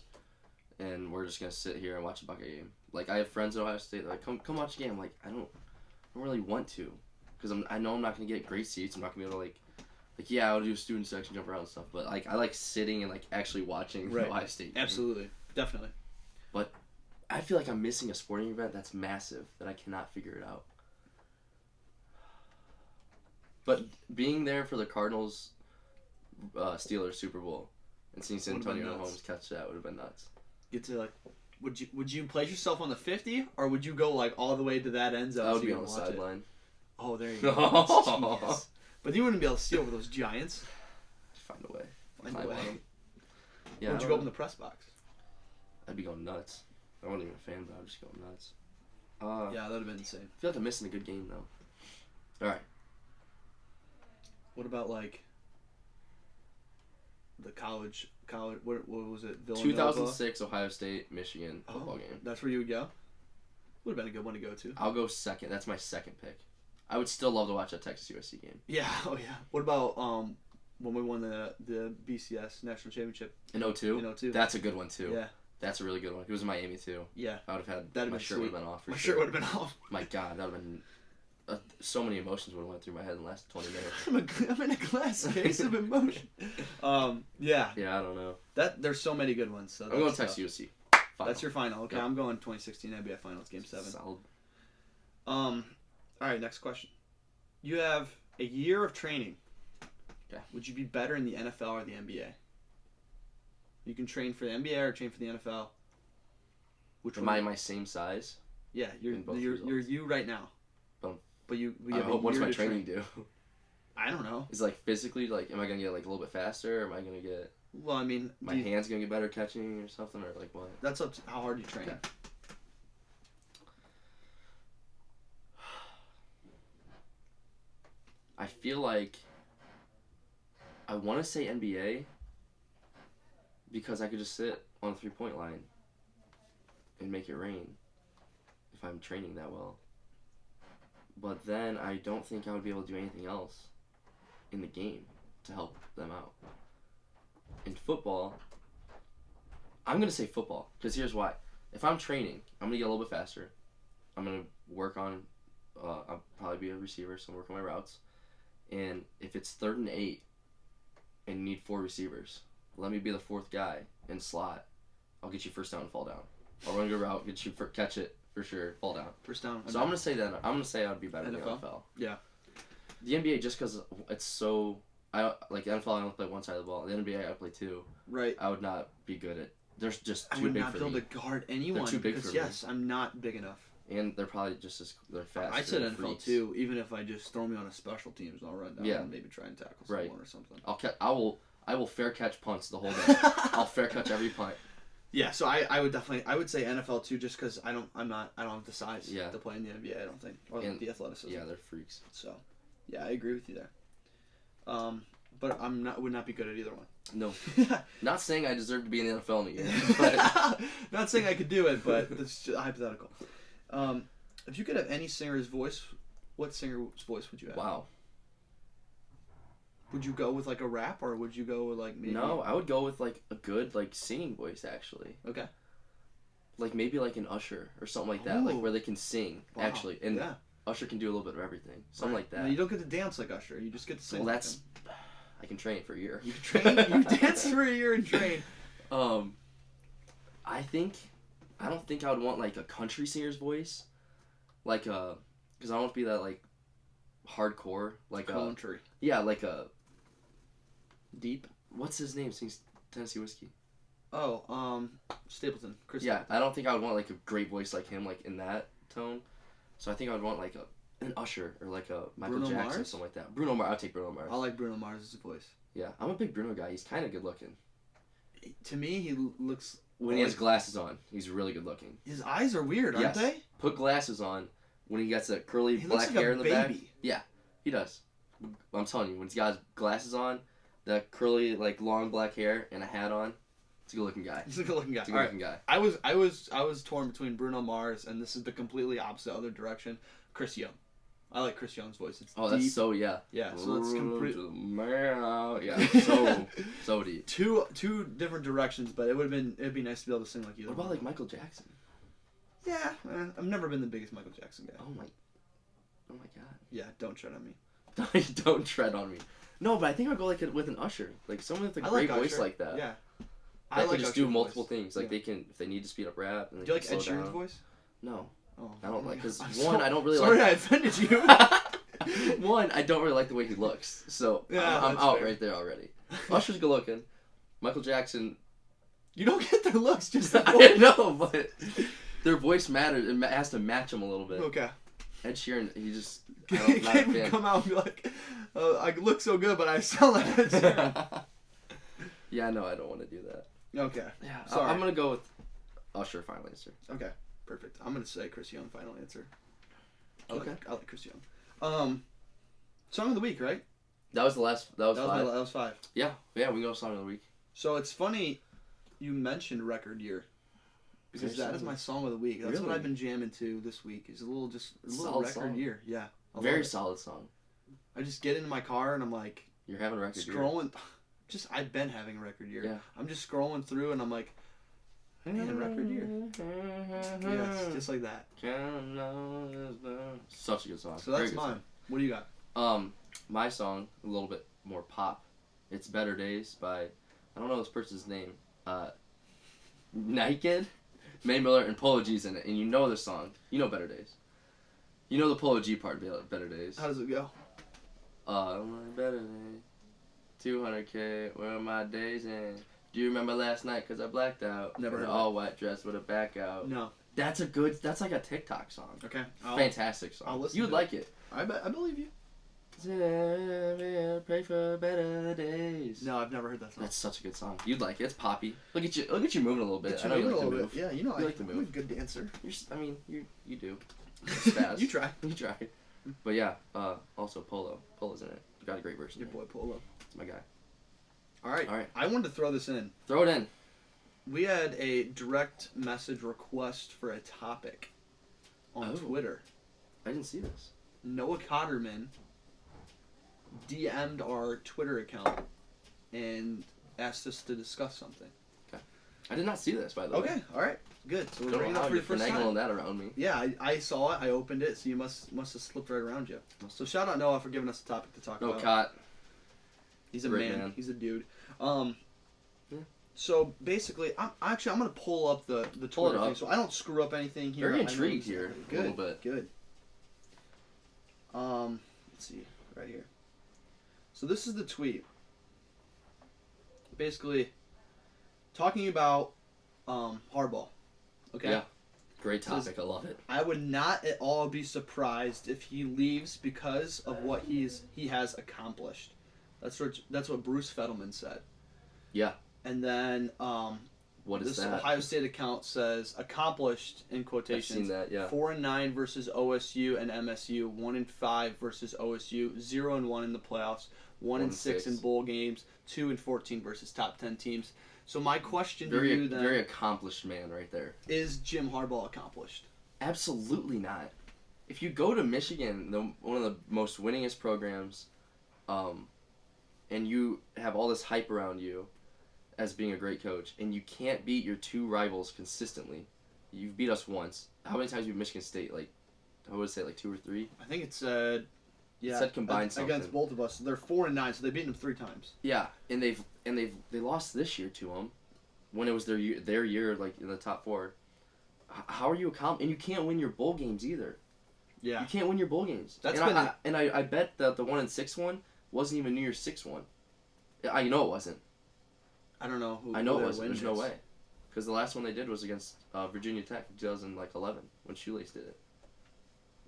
and we're just gonna sit here and watch a Buckeye game. Like I have friends at Ohio State. They're like, come watch a game. I'm like, I don't really want to, because I know I'm not gonna get great seats. I'm not gonna be able to yeah, I'll do a student section, jump around and stuff. But I like sitting and actually watching the Ohio State game. Absolutely, definitely. But I feel like I'm missing a sporting event that's massive that I cannot figure it out. But being there for the Cardinals Steelers Super Bowl and seeing San Antonio Holmes catch that would have been nuts. Get to would you place yourself on the 50 or would you go all the way to that end zone? I would be on the sideline. Oh, there you go. But you wouldn't be able to steal with those Giants. Just find a way. Find a way. Yeah, would you go up in the press box? I'd be going nuts. I wasn't even a fan, but I'd just go nuts. Yeah, that'd have been insane. I feel like I'm missing a good game though. All right. What about the college? What was it? Villanova? 2006 Ohio State Michigan football game. That's where you would go. Would have been a good one to go to. I'll go second. That's my second pick. I would still love to watch that Texas USC game. Yeah. Oh yeah. What about when we won the BCS national championship in 2002? In 2002. That's a good one too. Yeah. That's a really good one. It was in Miami too. Yeah. I would have had my shirt would have been off. My shirt would have been off. My God, that would have been. So many emotions would have went through my head in the last 20 minutes. I'm in a glass case of emotion. Yeah. Yeah, I don't know. There's so many good ones. So I'm going to Texas USC. That's your final. Okay, yep. I'm going 2016 NBA Finals Game 7. Solid. All right, next question. You have a year of training. Okay. Would you be better in the NFL or the NBA? You can train for the NBA or train for the NFL. Am I my same size? Yeah, you're you right now. But what does my training do? I don't know. Is physically am I gonna get a little bit faster? Or am I gonna get? Well, I mean, my hands gonna get better catching or something, or what? That's up to how hard you train. Okay. I feel like I want to say NBA because I could just sit on the 3-point line and make it rain if I'm training that well. But then I don't think I would be able to do anything else in the game to help them out. In football, I'm going to say football because here's why. If I'm training, I'm going to get a little bit faster. I'm going to work on, I'll probably be a receiver, so I'm working my routes. And if it's 3rd and 8 and you need 4 receivers, let me be the 4th guy in slot. I'll get you first down and fall down. I'll run your route, get you catch it for sure, fall down. First down. So I'm gonna say that. I'm gonna say I would be better in the NFL. Yeah. The NBA just because it's so. The NFL I only play one side of the ball. The NBA I play 2. Right. I would not be good at. They're just too big for me. I would not be able to guard anyone. They're too big for me. Yes, I'm not big enough. And they're probably just as fast. I said NFL too. Even if I just throw me on a special teams, I'll run down and maybe try and tackle someone or something. I will fair catch punts the whole day. I'll fair catch every punt. Yeah, so I would definitely say NFL too, just because I don't have the size to play in the NBA. I don't think, or the athleticism. Yeah, they're freaks. So, yeah, I agree with you there. But would not be good at either one. No, not saying I deserve to be in the NFL in a year. But... not saying I could do it, but it's just hypothetical. If you could have any singer's voice, what singer's voice would you have? Wow. Would you go with a rap, or would you go with maybe? No, I would go with a good singing voice actually. Okay. Maybe an Usher or something like that, where they can sing actually, and Usher can do a little bit of everything, something like that. You don't get to dance like Usher. You just get to sing. Well, I can train for a year. You train. You dance for a year and train. I don't think I would want a country singer's voice, because I don't want to be that hardcore country. Yeah, a deep. What's his name? Sings Tennessee Whiskey. Stapleton. Chris. Yeah, Stapleton. I don't think I would want like a great voice like him, like in that tone. So I think I would want like an Usher or like a Michael Bruno Jackson, Mars? something like that. Bruno Mars. I'll take Bruno Mars. I like Bruno Mars' voice. Yeah, I'm a big Bruno guy. He's kind of good looking. To me, he looks. When he has glasses on, he's really good looking. His eyes are weird, aren't they? Put glasses on when he gets that curly He black looks like hair a in the baby. back. Yeah, he does. I'm telling you, when he's got his glasses on, that curly like long black hair and a hat on, it's a good looking guy. He's a good looking guy. It's a good looking guy. I was torn between Bruno Mars and this is the completely opposite other direction. Chris Young. I like Chris Young's voice. It's deep. That's so yeah. Yeah, so it's completely yeah, so deep. Two different directions, but it'd be nice to be able to sing like you. What about like Michael Jackson? Yeah, I've never been the biggest Michael Jackson guy. Oh my god. Yeah, don't tread on me. Don't tread on me. No, but I think I'll go like with an Usher, like someone with a great voice like that. Yeah. I like just do multiple things. Like they can, if they need to speed up rap. And do you like Ed Sheeran's voice? No. Oh, I don't like because I don't really sorry like. Sorry, I offended you. One, I don't really like the way he looks, so yeah, I'm out fair. right there already. Usher's good looking. Michael Jackson. You don't get their looks, just the I voice. know, but their voice matters. It has to match them a little bit. Okay. Ed Sheeran, he just. Can't even come out and be like, I look so good, but I sound like Ed Sheeran. Yeah, no, I don't want to do that. Okay. Yeah, sorry. I'm gonna go with Usher final answer. Okay, perfect. I'm gonna say Chris Young final answer. I Okay. like Chris Young. Song of the week, right? That was the last. That was 5. That was 5. Yeah, we can go song of the week. So it's funny, you mentioned record year. Because that is my song of the week. That's what I've been jamming to this week. Is a little solid record song. year. Yeah. Very solid song. I just get into my car and I'm like You're having a record scrolling. I've been having a record year. Yeah. I'm just scrolling through and I'm like, man, record year. Yeah, it's just like that. Such a good song. So that's mine. What do you got? My song, a little bit more pop. It's Better Days by, I don't know this person's name. Naked, Mae Miller, and Polo G's in it. And you know this song. You know Better Days. You know the Polo G part of Better Days. How does it go? Better Days. 200K, where are my days in? Do you remember last night? Cause I blacked out. Never in heard an all-white dress with a back out. No. That's like a TikTok song. Okay. Fantastic song. I'll listen You would to like it. I believe you. Pray for better days. No, I've never heard that song. That's such a good song. You'd like it. It's poppy. Look at you moving a little bit. I know you like a little to bit. move. Yeah, you know You like to I'm a move. good dancer. You do. Spaz. You try. You try. But yeah, also Polo. Polo's in it. You got a great version. Your boy Polo. It's my guy. All right. All right. I wanted to throw this in. Throw it in. We had a direct message request for a topic on Twitter. I didn't see this. Noah Cotterman DM'd our Twitter account and asked us to discuss something. Okay. I did not see this, by the way. Okay. All right. Good. So we're Don't bringing know it how up for you're the first finagling time. that around me. Yeah, I saw it. I opened it, so you must have slipped right around you. So shout out Noah for giving us a topic to talk No about. Cot. He's a Great man. man. He's a dude. Yeah. So basically, I'm gonna pull up the Twitter thing, so I don't screw up anything here. Very intrigued here. Good. A little bit. Good. Let's see, right here. So this is the tweet. Basically, talking about Harbaugh. Okay. Yeah. Great topic. I love it. I would not at all be surprised if he leaves because of what he has accomplished. That's what Bruce Fettleman said. Yeah. And then What is this that? Ohio State account says accomplished in quotations. I've seen that. Yeah. 4-9 versus OSU and MSU. 1-5 versus OSU. 0-1 in the playoffs. 1-6 in bowl games. 2-14 versus top 10 teams. So my question to you then, very accomplished man right there. is Jim Harbaugh accomplished? Absolutely not. If you go to Michigan, one of the most winningest programs, and you have all this hype around you as being a great coach, and you can't beat your two rivals consistently. You've beat us once. How many times have you beat Michigan State? Like, I would say like 2 or 3. I think it said, yeah, It said combined something. against both of us. They're 4-9, so they beat them 3 times. Yeah, and they lost this year to them when it was their year like in the top 4. How are you and you can't win your bowl games either. Yeah, You can't win your bowl games. I bet that the 1-6 one wasn't even New Year's 6 one. I know it wasn't. I don't know who. I know it was. There's no way, because the last one they did was against Virginia Tech in 2011 when Shoelace did it.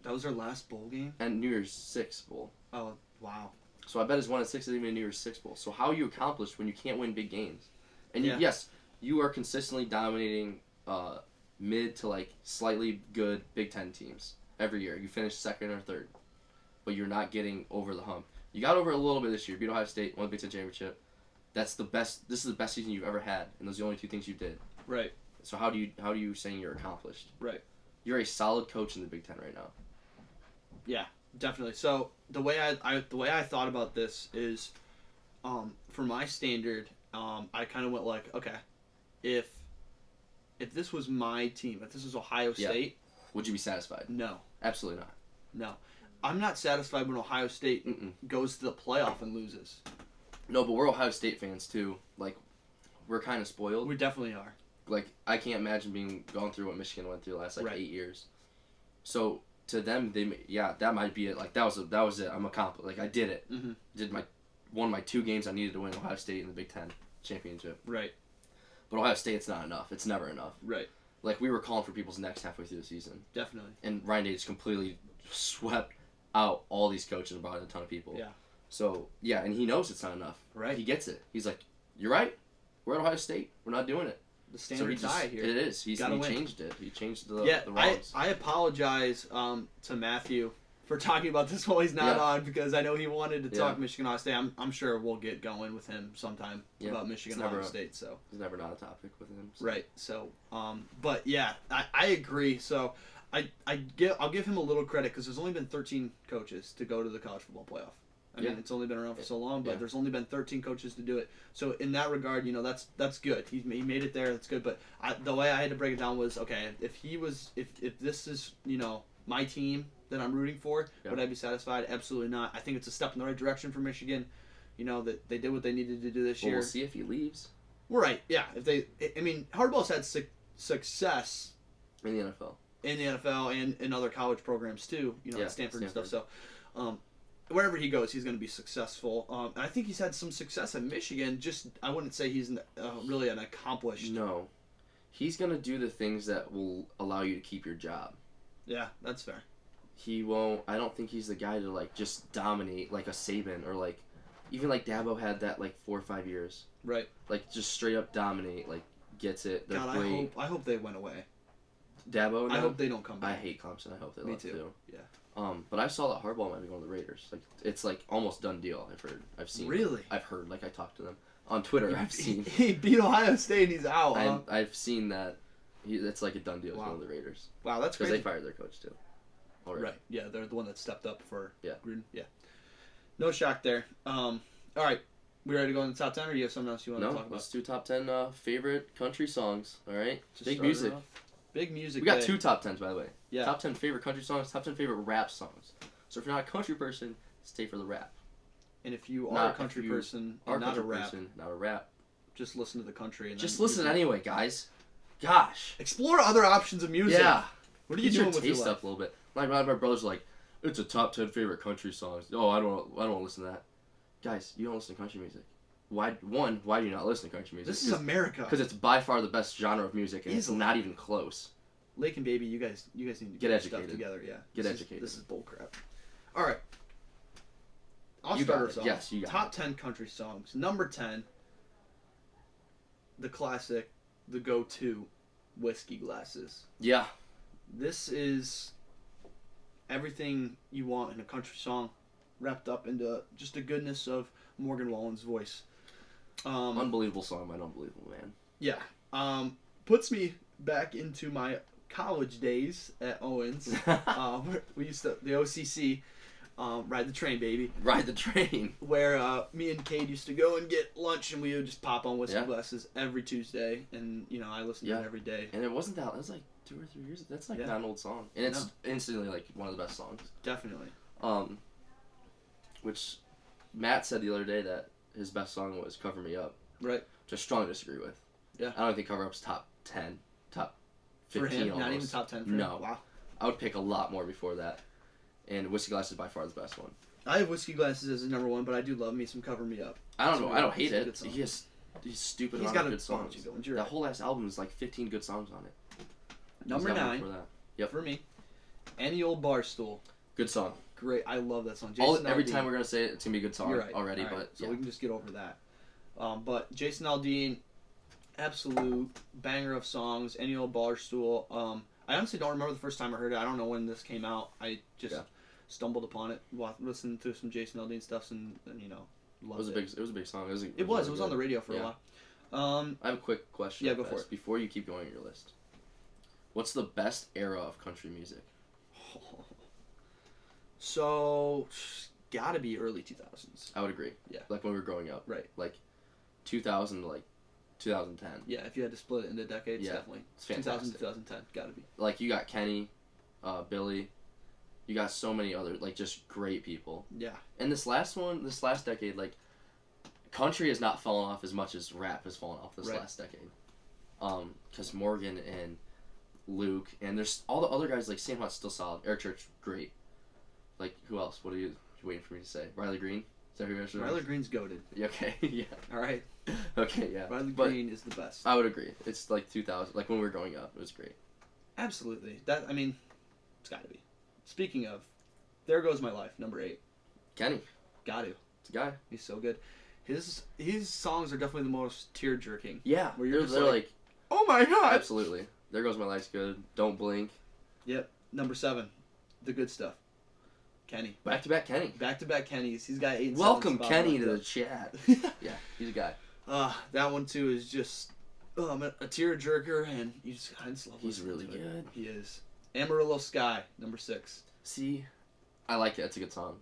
That was their last bowl game. And New Year's Six bowl. Oh wow. So I bet his 1-6 isn't even a New Year's Six bowl. So how are you accomplished when you can't win big games? And yes, you are consistently dominating mid to like slightly good Big Ten teams every year. You finish second or third, but you're not getting over the hump. You got over a little bit this year. Beat Ohio State, won the Big Ten championship. That's the best. This is the best season you've ever had, and those are the only two things you did. Right. So how do you saying you're accomplished? Right. You're a solid coach in the Big Ten right now. Yeah, definitely. So the way I thought about this is, for my standard, I kind of went like, okay, if this was my team, if this was Ohio State, would you be satisfied? No, absolutely not. No, I'm not satisfied when Ohio State goes to the playoff and loses. No, but we're Ohio State fans too. Like, we're kind of spoiled. We definitely are. Like, I can't imagine going through what Michigan went through the last 8 years. So to them, that might be it. Like that was it. I'm accomplished. Like I did it. Mm-hmm. Won my 2 games I needed to win Ohio State in the Big Ten championship. Right. But Ohio State's not enough. It's never enough. Right. Like we were calling for people's necks halfway through the season. Definitely. And Ryan Day just completely swept out all these coaches and brought in a ton of people. Yeah. So and he knows it's not enough. Right. He gets it. He's like, "You're right. We're at Ohio State. We're not doing it." The standard's high here. It is. He changed it. He changed the wrongs. I apologize to Matthew for talking about this while he's not on, because I know he wanted to talk Michigan Ohio State. I'm sure we'll get going with him sometime about Michigan Ohio State. So it's never not a topic with him. So. Right. So but yeah, I agree. So I'll give him a little credit because there's only been 13 coaches to go to the college football playoff. I mean, it's only been around for so long, but there's only been 13 coaches to do it. So in that regard, that's good. He made it there. That's good. But the way I had to break it down was, okay, if this is my team that I'm rooting for, would I be satisfied? Absolutely not. I think it's a step in the right direction for Michigan. That they did what they needed to do this year. We'll see if he leaves. Right. Yeah. Hardball's had success in the NFL. In the NFL and in other college programs too. At Stanford and stuff. So. Wherever he goes, he's going to be successful. And I think he's had some success at Michigan. Just, I wouldn't say he's really an accomplished. No. He's going to do the things that will allow you to keep your job. Yeah, that's fair. He won't. I don't think he's the guy to, just dominate like a Saban or, even Dabo had that, 4 or 5 years. Right. Just straight up dominate, gets it. They're God, great. I hope they went away. Dabo? No? I hope they don't come back. I hate Clemson. I hope they left too. Yeah. But I saw that Harbaugh might be going to the Raiders. It's almost done deal. I've seen. Really? I've heard. I talked to them on Twitter. I've seen. He beat Ohio State and he's out. Huh? I've seen that. It's a done deal. Wow. Going to the Raiders. Wow, that's crazy. Because they fired their coach too. Already. Right. Yeah, they're the one that stepped up for. Gruden. Yeah. No shock there. All right. We ready to go in the top 10, or do you have something else you want to talk about? Let's do top 10 favorite country songs. All right. Big music. Big music. We got 2 top 10s, by the way. Yeah. Top 10 favorite country songs, top 10 favorite rap songs. So if you're not a country person, stay for the rap. And if you are a country person and not a rap, just listen to the country. And just listen anyway, guys. Gosh. Explore other options of music. Yeah. What are you doing with your life? Up a little bit. My brothers are like, it's a top 10 favorite country songs. Oh, I don't want to listen to that. Guys, you don't listen to country music. Why do you not listen to country music? This is America. Because it's by far the best genre of music, and it's not even close. Lake and Baby, you guys need to get educated. Stuff together. Yeah, get educated. This is bullcrap. All right, I'll start us off. Yes, you got top 10 country songs. Number 10, the classic, the go-to, Whiskey Glasses. Yeah, this is everything you want in a country song, wrapped up into just the goodness of Morgan Wallen's voice. Unbelievable song by an unbelievable man. Yeah. Puts me back into my college days at Owens. We used to, the OCC, Ride the Train, baby. Ride the Train. Where me and Cade used to go and get lunch, and we would just pop on Whiskey Glasses every Tuesday. And, I listened to it every day. And it wasn't that, it was 2 or 3 years. That's not an old song. And it's instantly one of the best songs. Definitely. Which Matt said the other day that his best song was Cover Me Up. Right. Which I strongly disagree with. Yeah. I don't think Cover Up's top 10, top 15 for him, almost. Not even top 10 for him? No. Wow. I would pick a lot more before that. And Whiskey Glasses is by far the best one. I have Whiskey Glasses as number 1, but I do love me some Cover Me Up. I don't know. I don't hate it. these stupid He's amount got of a good songs. bunch of good ones. You're That right. whole last album is like 15 good songs on it. Number 9 for me, Any Old Bar Stool. Good song. Great. I love that song. Every time we're going to say it, it's going to be a good song already. Right. But so we can just get over that. But Jason Aldean, absolute banger of songs. Any Old Bar Stool. I honestly don't remember the first time I heard it. I don't know when this came out. I just stumbled upon it, listened to some Jason Aldean stuff, and you know, loved it. It was a big song. It was on the radio for a while. I have a quick question. Yeah, go for it. Before you keep going on your list, what's the best era of country music? So, gotta be early 2000s. I would agree. Yeah. Like when we were growing up. Right. Like 2000 to like 2010. Yeah, if you had to split it into decades, definitely. It's fantastic. 2000 to 2010, gotta be. Like you got Kenny, Billy, you got so many other like just great people. Yeah. And this last decade, like country has not fallen off as much as rap has fallen off this last decade. Because Morgan and Luke and there's all the other guys like Sam Hunt's still solid. Eric Church, great. Like who else? What are you waiting for me to say? Riley Green? Is that who you're saying? Riley Green's goated. Yeah, okay, yeah. All right. Okay, yeah. Riley Green is the best. I would agree. It's like 2000, like when we were growing up, it was great. Absolutely. It's got to be. Speaking of, There Goes My Life, number 8. Kenny. Got to. It's a guy. He's so good. His songs are definitely the most tear jerking. Yeah. Where you're they're like, oh my god. Absolutely. There Goes My Life's good. Don't Blink. Yep. Number 7, The Good Stuff. Kenny. Back to back Kenny. Back to back Kennys. He's got 8. Welcome Kenny to the chat. Yeah, he's a guy. That one too is just a tear jerker, and you just I just love. He's really good. He is. Amarillo Sky, number 6. See, I like it. It's a good song.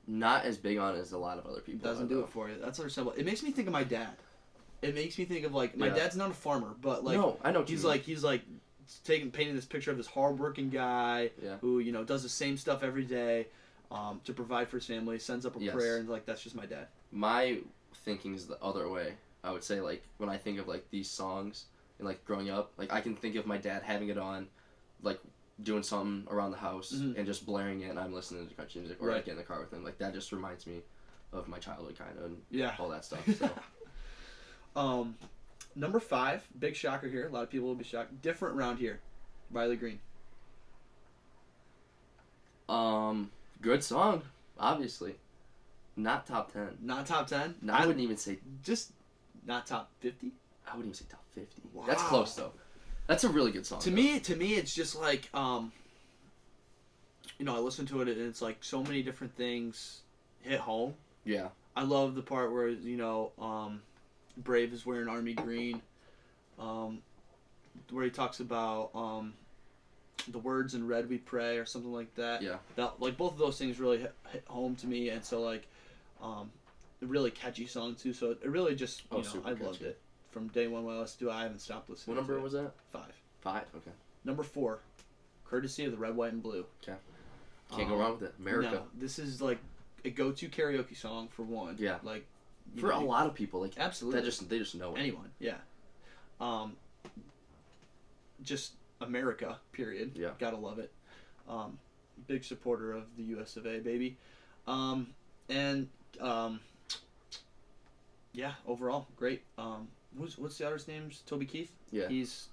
Not as big on it as a lot of other people. Doesn't do it for you. That's understandable. It makes me think of my dad. It makes me think of like my dad's not a farmer, but like no, I know. He's like painting this picture of this hardworking guy who does the same stuff every day to provide for his family. Sends up a prayer and like that's just my dad. My thinking is the other way. I would say like when I think of like these songs and like growing up, like I can think of my dad having it on, like doing something around the house and just blaring it, and I'm listening to country music or like in the car with him. Like that just reminds me of my childhood kind of and all that stuff. So. Number 5, big shocker here. A lot of people will be shocked. Different Round Here, Riley Green. Good song, obviously. Not top 10. Not top 10? No, I wouldn't even say... Just not top 50? I wouldn't even say top 50. Wow. That's close, though. That's a really good song. To me, it's just like, I listen to it and it's like so many different things hit home. Yeah. I love the part where, Brave is wearing army green, where he talks about the words in red we pray or something like that. Yeah. That, like both of those things really hit home to me, and so like a really catchy song too. So it really just I loved it from day one when I listened to it. I haven't stopped listening. What number was that? 5. 5. Okay. Number 4, Courtesy of the Red, White, and Blue. Okay. Can't go wrong with it. America. No, this is like a go-to karaoke song for one. Yeah. Like. For a lot of people, like absolutely, they just know it. Anyone, yeah. Just America, period. Yeah, gotta love it. Big supporter of the U.S. of A. Baby, yeah. Overall, great. What's the other's names? Toby Keith. Yeah, he's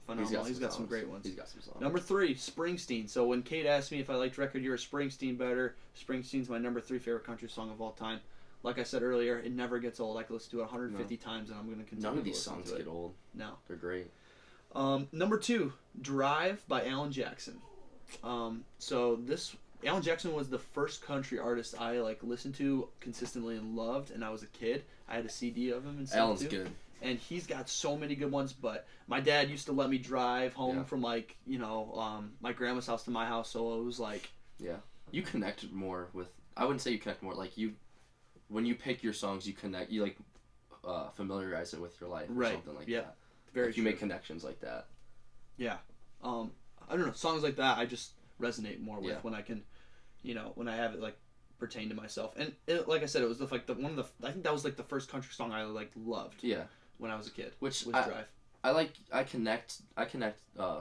phenomenal. He's got some great ones. He's got some songs. Number 3, Springsteen. So when Kate asked me if I liked record year or Springsteen better, Springsteen's my number 3 favorite country song of all time. Like I said earlier, it never gets old. I can listen to it 150 times, and I'm going to continue. None of these to songs get old. No, they're great. Number 2, Drive by Alan Jackson. So Alan Jackson was the first country artist I listened to consistently and loved, and I was a kid. I had a CD of him and stuff. Alan's good. And he's got so many good ones, but my dad used to let me drive home from my grandma's house to my house, so it was like... Yeah. You connect more with... I wouldn't say you connect more, like you... When you pick your songs, you connect... You familiarize it with your life or something like that. Very you make connections like that. Yeah. I don't know, songs like that I just resonate more with when I can, when I have it pertain to myself. And like I said, it was I think that was the first country song I loved. Yeah. When I was a kid. Which was Drive. I connect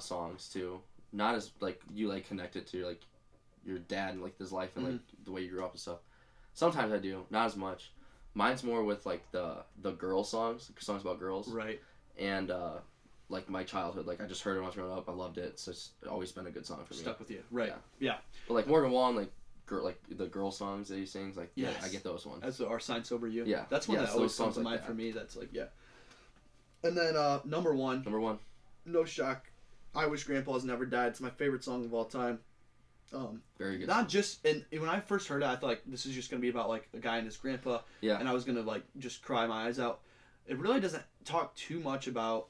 songs to, not as you connect it to your dad and his life and the way you grew up and stuff. Sometimes I do, not as much. Mine's more with like the girl songs about girls. Right. And like my childhood, like I just heard it when I was growing up. I loved it. So it's always been a good song for me. Stuck with you. Right. Yeah. But like Morgan Wallen, like the girl songs that he sings, like yes. I get those ones. That's Our Sign Sober You. Yeah. That's one that always comes to mind for me. That's like And then number one. No shock. I Wish Grandpa's Never Died. It's my favorite song of all time. Very good. Not just, and when I first heard it, I thought like this is just gonna be about like a guy and his grandpa. Yeah. And I was gonna like just cry my eyes out. It really doesn't talk too much about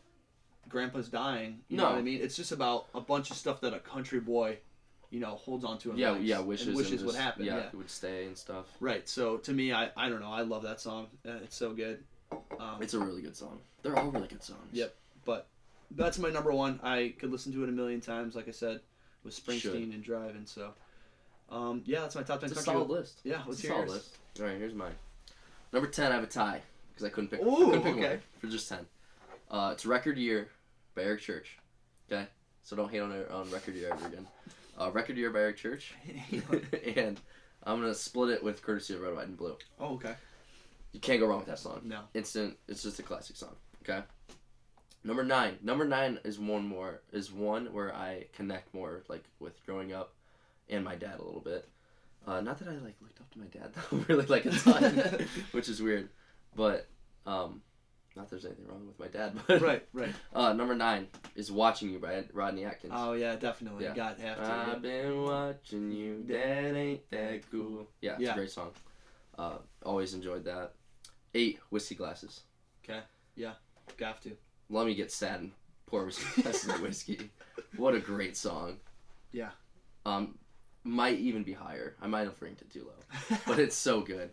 grandpa's dying. You know what I mean? It's just about a bunch of stuff that a country boy, holds on to. And wishes would happen. Yeah, it would stay and stuff. Right. So to me, I don't know. I love that song. It's so good. It's a really good song. They're all really good songs. Yep. But that's my number one. I could listen to it a million times, like I said, with Springsteen and Driving. So, that's my top 10 country. It's a solid list. Yeah, let's hear yours. List. All right, here's mine. Number 10, I have a tie because I couldn't pick. One for just 10. It's Record Year by Eric Church. Okay, so don't hate on Record Year ever again. Record Year by Eric Church, and I'm gonna split it with Courtesy of Red, White, and Blue. Oh, okay. You can't go wrong with that song. No. Instant. It's just a classic song. Okay. Number 9. Number 9 is one where I connect more like with growing up, and my dad a little bit. Not that I like looked up to my dad though, really like a ton, which is weird, but not there's anything wrong with my dad. But right. Number 9 is Watching You by Rodney Atkins. Oh yeah, definitely. Yeah. God have to. I've been watching you, Dad ain't that cool. Yeah, it's a great song. Always enjoyed that. 8, Whiskey Glasses. Okay. Yeah. Got to. Let me get sad and pour whiskey glasses of whiskey. What a great song. Yeah. Might even be higher. I might have ranked it too low, but it's so good.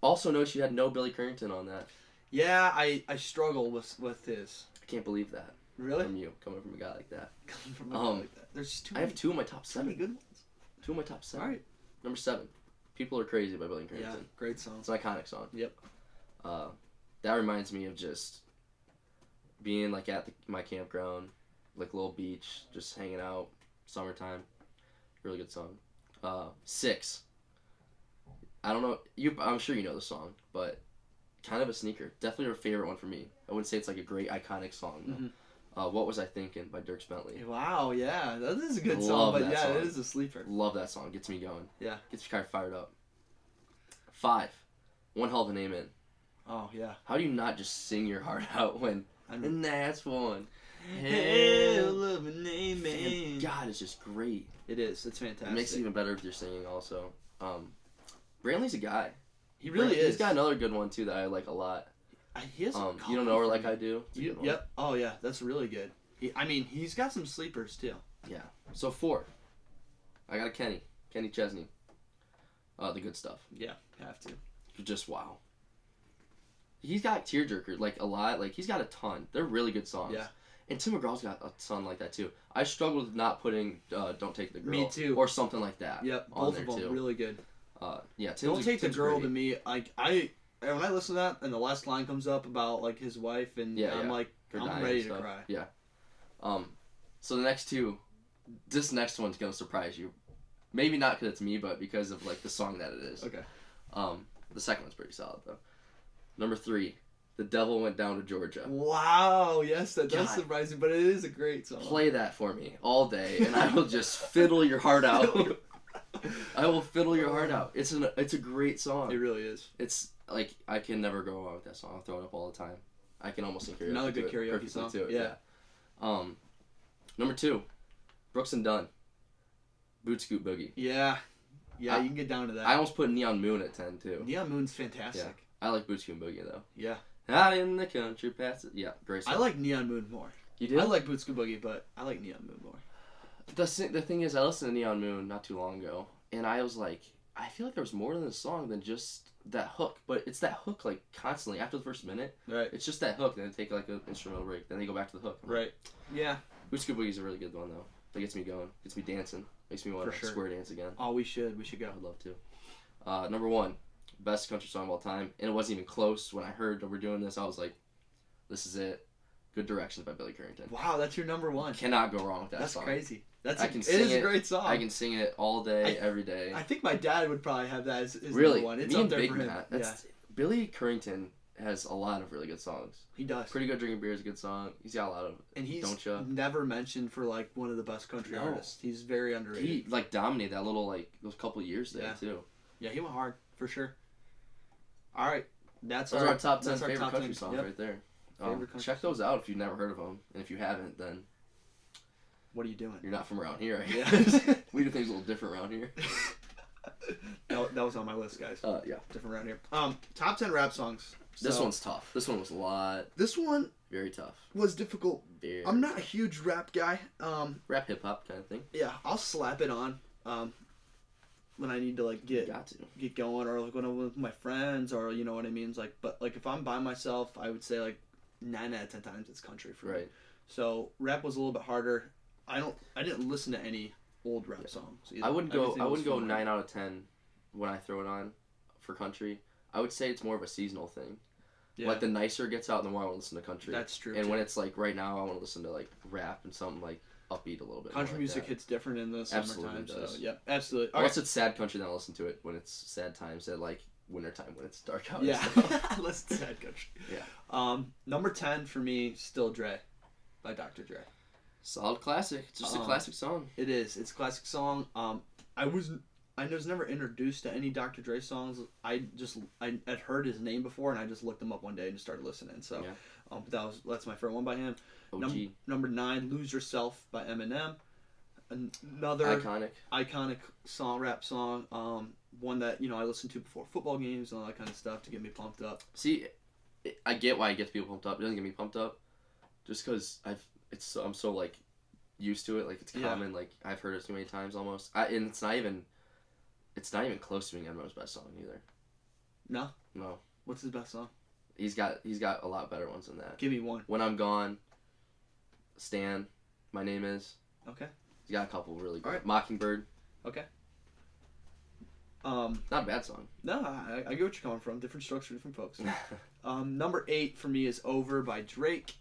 Also notice you had no Billy Currington on that. Yeah, I struggle with his. I can't believe that. Really? From you, coming from a guy like that. Coming from a guy like that. There's too many. I have 2 of my top 7. Good ones. 2 of my top 7. All right. Number 7, People Are Crazy by Billy Currington. Yeah, great song. It's an iconic song. Yep. That reminds me of just being like at my campground, like little beach, just hanging out, summertime. Really good song. 6. I don't know I'm sure you know the song, but kind of a sneaker. Definitely a favorite one for me. I wouldn't say it's like a great iconic song though. Mm-hmm. What Was I Thinking by Dierks Bentley. Wow, yeah, that is a good song, but yeah, it is a sleeper. Love that song. Gets me going. Yeah, gets me kind of fired up. 5, One Hell of an Amen. Oh yeah. How do you not just sing your heart out when? And that's one. Hell of an Amen. God, it's just great. It is. It's fantastic. It makes it even better if you're singing also. Brantley's a guy. He really is. He's got another good one too that I like a lot. He has You Don't Know Her Like I Do. Yep. Oh yeah, that's really good. He's got some sleepers too. Yeah. So 4, I got a Kenny Chesney. The Good Stuff. Yeah, have to. Just wow. He's got Tearjerker like a lot. Like he's got a ton. They're really good songs. Yeah. And Tim McGraw's got a ton like that too. I struggled with not putting "Don't Take the Girl." Me too. Or something like that. Yep. On both there of them too. Really good. Tim's Take the Girl great. to me. When I listen to that and the last line comes up about like his wife and I'm like I'm ready to cry. Yeah. So the next 2, this next one's gonna surprise you. Maybe not because it's me, but because of like the song that it is. Okay. The second one's pretty solid though. Number 3, The Devil Went Down to Georgia. Wow, yes, that does surprise me, but it is a great song. Play that for me all day, and I will just fiddle your heart out. I will fiddle your heart out. It's a great song. It really is. It's like I can never go wrong with that song. I'll throw it up all the time. I can almost sing karaoke. Another good karaoke song. Too. Yeah. Number 2, Brooks and Dunn. Boot Scoot Boogie. Yeah. Yeah, you can get down to that. I almost put Neon Moon at 10 too. Neon Moon's fantastic. Yeah. I like Boot Scoot Boogie though. Yeah. Out in the country, past it. Yeah, great song. I like Neon Moon more. You do? I like Boot Scoot Boogie, but I like Neon Moon more. The thing is, I listened to Neon Moon not too long ago, and I was like, I feel like there was more to the song than just that hook. But it's that hook like constantly after the first minute. Right. It's just that hook. Then they take like an instrumental break. Then they go back to the hook. Right. Yeah. Boot Scoot Boogie's a really good one though. That gets me going. Gets me dancing. Makes me want to square dance again. Oh, we should. We should go. I'd love to. Number 1, best country song of all time, and it wasn't even close. When I heard that we're doing this, I was like, "This is it." Good Directions by Billy Currington. Wow, that's your number 1. Cannot go wrong with that song. That's crazy. It is a great song. I can sing it all day, every day. I think my dad would probably have that as his really? number one. It's Me up there Big for him. Matt. Billy Currington has a lot of really good songs. He does. Pretty Good Drinking Beer is a good song. He's got a lot of. And he's never mentioned for like one of the best country artists. He's very underrated. He like dominated that little like those couple of years there too. Yeah, he went hard for sure. All right, those are our top 10 favorite country songs right there. Check those out if you've never heard of them, and if you haven't, then what are you doing? You're not from around here, I guess. We do things a little different around here. That was on my list, guys. Yeah, different around here. Top 10 rap songs. This one's tough. This one was a lot. This one very tough. Was difficult. I'm not a huge rap guy. Rap hip hop kind of thing. Yeah, I'll slap it on. When I need to like get going, or like when I'm with my friends, or you know what I mean. It's like, but like if I'm by myself, I would say like 9 out of 10 times it's country for me. So rap was a little bit harder. I didn't listen to any old rap songs either. I wouldn't go 9 out of 10 when I throw it on for country. I would say it's more of a seasonal thing. Yeah. Like the nicer it gets out, the more I want to listen to country. That's true. And when it's like right now, I want to listen to like rap and something like upbeat a little bit. Country music hits different in the summertime. So yeah, absolutely. Unless it's sad country, then I'll listen to it when it's sad times at like wintertime when it's dark out. Yeah, unless it's sad country. Yeah. Number 10 for me, Still Dre, by Dr. Dre. Solid classic. It's just a classic song. It is. It's a classic song. I was never introduced to any Dr. Dre songs. I had heard his name before, and I just looked him up one day and just started listening. So, that's my favorite one by him. OG. Number 9, Lose Yourself by Eminem. Another iconic song, rap song. One that I listened to before football games and all that kind of stuff to get me pumped up. See, I get why it gets people pumped up. It doesn't get me pumped up, just because I'm so like used to it. Like it's common. Like I've heard it too many times almost. And it's not even close to being Eminem's best song either. No. No. What's his best song? He's got a lot better ones than that. Give me one. When I'm Gone. Stan. My Name Is. Okay. He's got a couple really good. Right. Mockingbird. Okay. Not a bad song. No, I get what you're coming from. Different strokes for different folks. Number 8 for me is Over by Drake.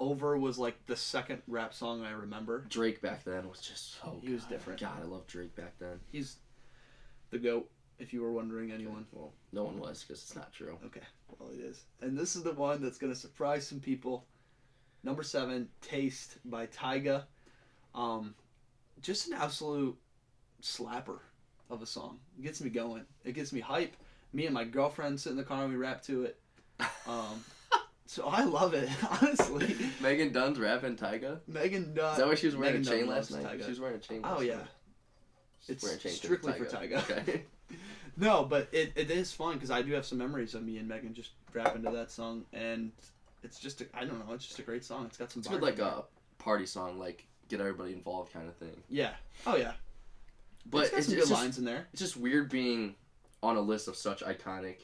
Over was like the second rap song I remember. Drake back then was just so he was different. God, I love Drake back then. He's the GOAT, if you were wondering, anyone. Well, no one was, because it's not true. Okay, well it is. And this is the one that's going to surprise some people. Number 7, Taste by Tyga. Just an absolute slapper of a song. It gets me going. It gets me hype. Me and my girlfriend sit in the car and we rap to it. So I love it, honestly. Megan Dunn's rapping Tyga? Megan Dunn. Is that why she was wearing a chain last night? She was wearing a chain last night. Oh, yeah. It's strictly for Tyga. Okay. No, but it is fun because I do have some memories of me and Megan just rapping to that song. And it's just, I don't know, it's just a great song. It's got some bars. It's good, like a party song, like get everybody involved kind of thing. Yeah. Oh, yeah. But it's got some good lines in there. It's just weird being on a list of such iconic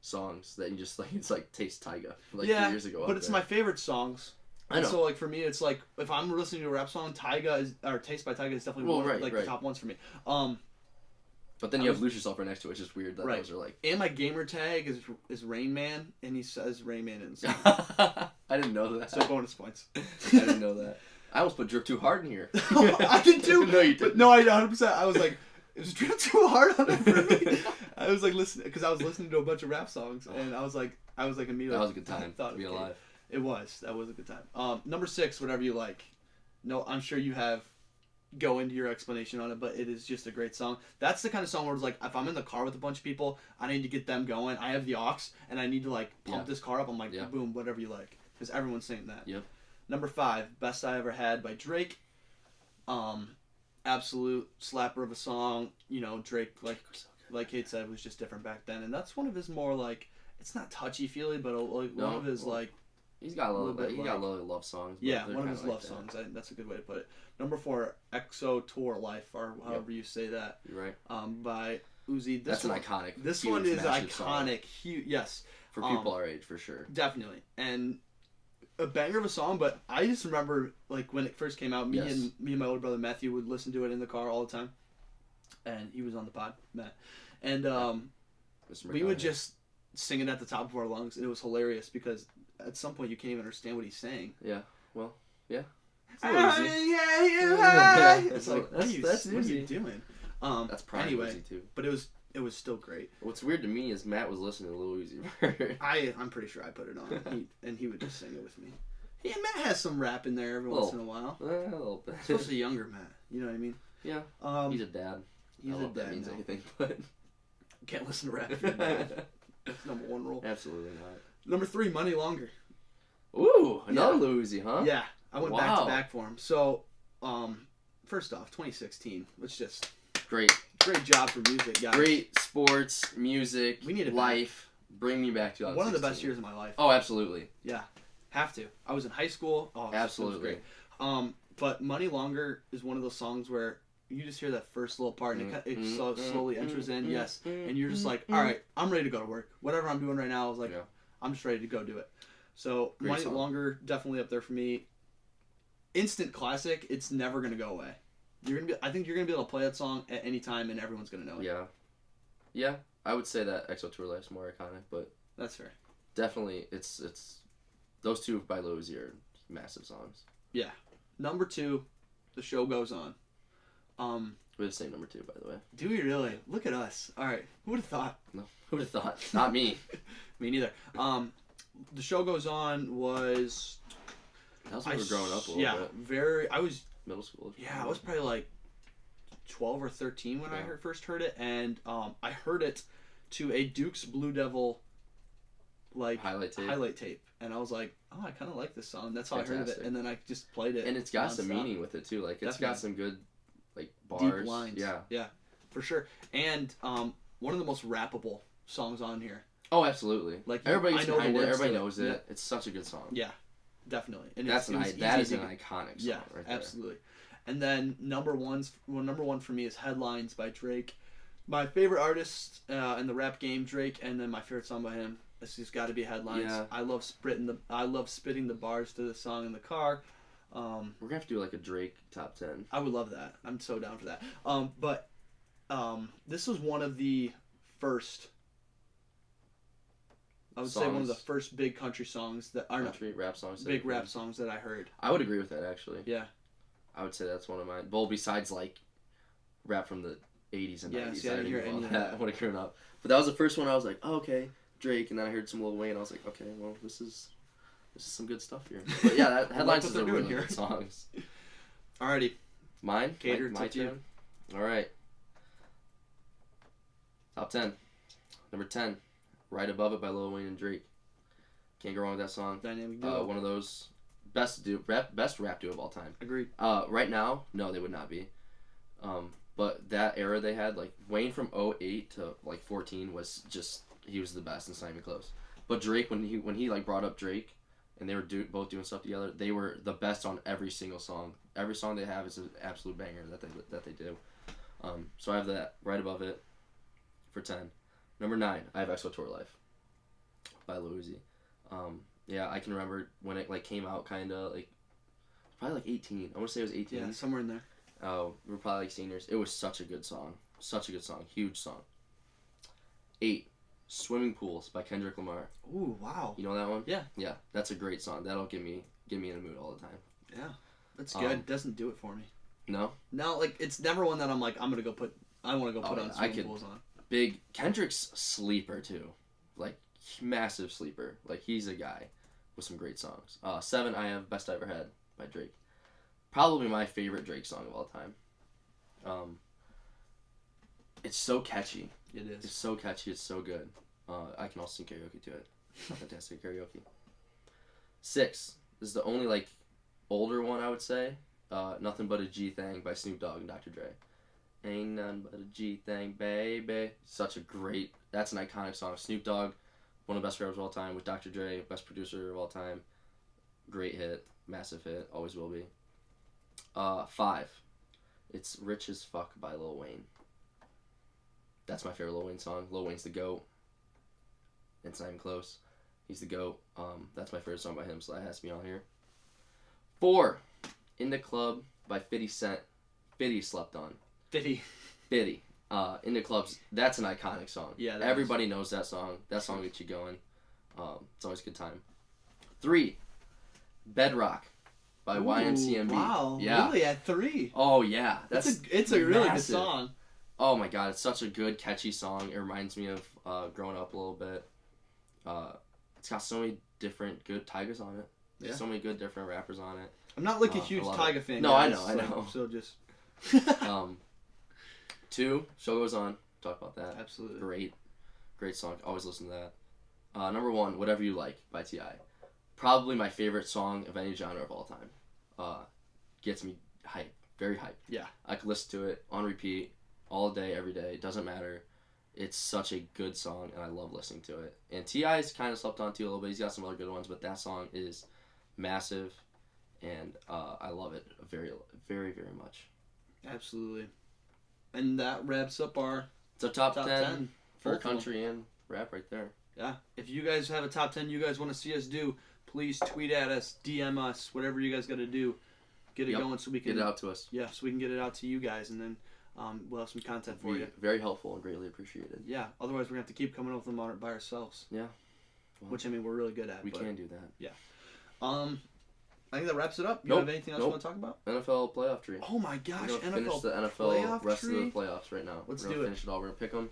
songs that you just like, it's like Taste Tyga like 2 years ago. But it's my favorite songs. I know. So like for me, it's like if I'm listening to a rap song, Taste by Tyga is definitely one of the top ones for me. But then you have Lose Yourself right next to it, which is weird that those are like. And my gamer tag is Rain Man, and he says Rain Man in the song. I didn't know that. So bonus points. I didn't know that. I almost put Drip Too Hard in here. I did too. No, you didn't. No, I 100%. I was like, is Drip Too Hard on it for me? I was like listening because I was listening to a bunch of rap songs, and I was like immediately. That was a good time. To be alive. It was. That was a good time. Number 6, whatever you like. No, I'm sure you have. Go into your explanation on it, but it is just a great song. That's the kind of song where it's like, if I'm in the car with a bunch of people, I need to get them going. I have the aux, and I need to like pump this car up. I'm like, boom, whatever you like, because everyone's saying that. Yep. Number 5, Best I Ever Had by Drake. Absolute slapper of a song. Drake, like Kate said, was just different back then, and that's one of his more like, it's not touchy feely, but one of his like. He's got a little bit. He got a little love songs. Yeah, one of his love songs. That's a good way to put it. Number 4, EXO Tour Life, or however you say that. You're right. By Uzi. That's an iconic. This one is iconic. Huge. Yes. For people our age, for sure. Definitely, and a banger of a song. But I just remember like when it first came out, me and my older brother Matthew would listen to it in the car all the time, and he was on the pod, Matt, and we would just sing it at the top of our lungs, and it was hilarious because at some point you can't even understand what he's saying. Yeah. Well. Yeah. It's like, what are you doing? That's prime anyway, Uzi too. But it was still great. What's weird to me is Matt was listening to Lil Uzi. I'm pretty sure I put it on, and he would just sing it with me. Yeah, Matt has some rap in there every once in a while. A little bit. Especially younger Matt. You know what I mean? Yeah. He's a dad. He's I don't know a if that dad means now. anything, but Can't listen to rap if you're a dad. That's number one rule. Absolutely not. Number 3, Money Longer. Ooh, another Lil Uzi, huh? Yeah, I went back to back for him. So, first off, 2016 was just great job for music, guys. Great sports, music, we need life. Bring me back to one of the best years of my life. Oh, absolutely. Yeah, have to. I was in high school. Oh, absolutely. It was great. But Money Longer is one of those songs where you just hear that first little part and it slowly enters in. Yes, and you're just like, all right, I'm ready to go to work. Whatever I'm doing right now, I was like, I'm just ready to go do it. So Money Longer, definitely up there for me. Instant classic. It's never gonna go away. I think you're gonna be able to play that song at any time, and everyone's gonna know it. Yeah. I would say that EXO Tour Life's more iconic, but that's fair. Definitely, it's those two by Lil Uzi are massive songs. Yeah. Number 2, The Show Goes On. We have the same number 2, by the way. Do we really? Look at us. All right. Who would have thought? No. Who would have thought? Not me. Me neither. The Show Goes On was. That was when we were growing up a little bit. I was middle school. Yeah, I was probably like 12 or 13 when I first heard it, and I heard it to a Duke's Blue Devil highlight tape, and I was like, oh, I kind of like this song. That's how I heard of it, and then I just played it. And it's got some meaning with it too. Like it's got some good bars, deep lines. Yeah, for sure. And one of the most rappable songs on here. Oh, absolutely. Like everybody's behind it. Everybody knows it. Yeah. It's such a good song. Yeah, definitely. And that is an iconic song. Yeah, right there. Absolutely. And then number one for me is Headlines by Drake. My favorite artist in the rap game, Drake, and then my favorite song by him. This has got to be Headlines. Yeah. I love spitting the bars to the song in the car. We're gonna have to do like a Drake top 10. I would love that. I'm so down for that. But this was one of the first. I would say one of the first big country songs that are rap songs. Big rap songs that I heard. I would agree with that actually. Yeah. I would say that's one of mine. Well, besides like rap from the 80s and 90s. See, I didn't hear any of that when I grew up. But that was the first one I was like, oh, okay, Drake, and then I heard some Lil Wayne. I was like, okay, well, this is some good stuff here. But yeah, that Headlines is a really good songs. Alrighty. Mine? Cater my turn? Alright. Top 10. Number 10. Right Above It by Lil Wayne and Drake. Can't go wrong with that song. Dynamic duo. One of those best rap duo of all time. Agreed. Right now, no, they would not be. But that era they had, like Wayne from 08 to like 14 was just, he was the best, and it's not even close. But Drake, when he like brought up Drake, and they were both doing stuff together, they were the best on every single song. Every song they have is an absolute banger that they do. So I have that Right Above It for 10. Number 9, I have EXO Tour Life by Lil Uzi. Yeah, I can remember when it like came out, kind of like probably like 18. I want to say it was 18. Yeah, somewhere in there. We were probably like seniors. It was such a good song. Huge song. 8, Swimming Pools by Kendrick Lamar. Ooh, wow. You know that one? Yeah. Yeah, that's a great song. That'll get me in a mood all the time. Yeah, that's good. Doesn't do it for me. No? No, like it's never one that I'm like, I want to go put on Swimming Pools on. Big Kendrick's sleeper too. Like massive sleeper. Like he's a guy with some great songs. 7, I have Best I Ever Had by Drake. Probably my favorite Drake song of all time. It's so catchy. It is. It's so catchy. It's so good. I can also sing karaoke to it. Fantastic karaoke. 6. This is the only like older one I would say. Nothing But a G Thing by Snoop Dogg and Dr. Dre. Ain't nothing but a G thing, baby. That's an iconic song. Snoop Dogg, one of the best rappers of all time, with Dr. Dre, best producer of all time. Great hit, massive hit, always will be. 5, it's Rich as Fuck by Lil Wayne. That's my favorite Lil Wayne song. Lil Wayne's the GOAT. It's not even close. He's the GOAT. That's my favorite song by him, so that has to be on here. 4, In the Club by 50 Cent. 50 slept on. 50. In the Clubs, that's an iconic song. Yeah, everybody knows that song. That song gets you going. It's always a good time. 3, Bedrock by YMCMB. Wow, yeah. Really at 3? Oh yeah, it's a really good song. Oh my god, it's such a good, catchy song. It reminds me of growing up a little bit. It's got so many different good Tygas on it. There's so many good different rappers on it. I'm not like a huge Tyga fan. No, guys, I know. So just 2, Show Goes On. Talk about that. Absolutely. Great song. Always listen to that. Number 1, Whatever You Like by T.I. Probably my favorite song of any genre of all time. Gets me hype. Very hype. Yeah. I could listen to it on repeat all day, every day. It doesn't matter. It's such a good song, and I love listening to it. And T.I.'s kind of slept on too a little bit. He's got some other good ones, but that song is massive, and I love it very, very, very much. Absolutely. And that wraps up our... It's a top 10 for country and rap right there. Yeah. If you guys have a top 10 you guys want to see us do, please tweet at us, DM us, whatever you guys got to do. Get it going so we can... Get it out to us. Yeah, so we can get it out to you guys, and then we'll have some content for you. Very helpful and greatly appreciated. Yeah, otherwise we're going to have to keep coming up with them by ourselves. Yeah. Well, which, I mean, we're really good at. We can do that. Yeah. I think that wraps it up. You have anything else you want to talk about? NFL playoff tree. Oh my gosh, we're gonna finish the NFL rest tree? Of the playoffs right now. Let's we're gonna finish it all. We're gonna pick them.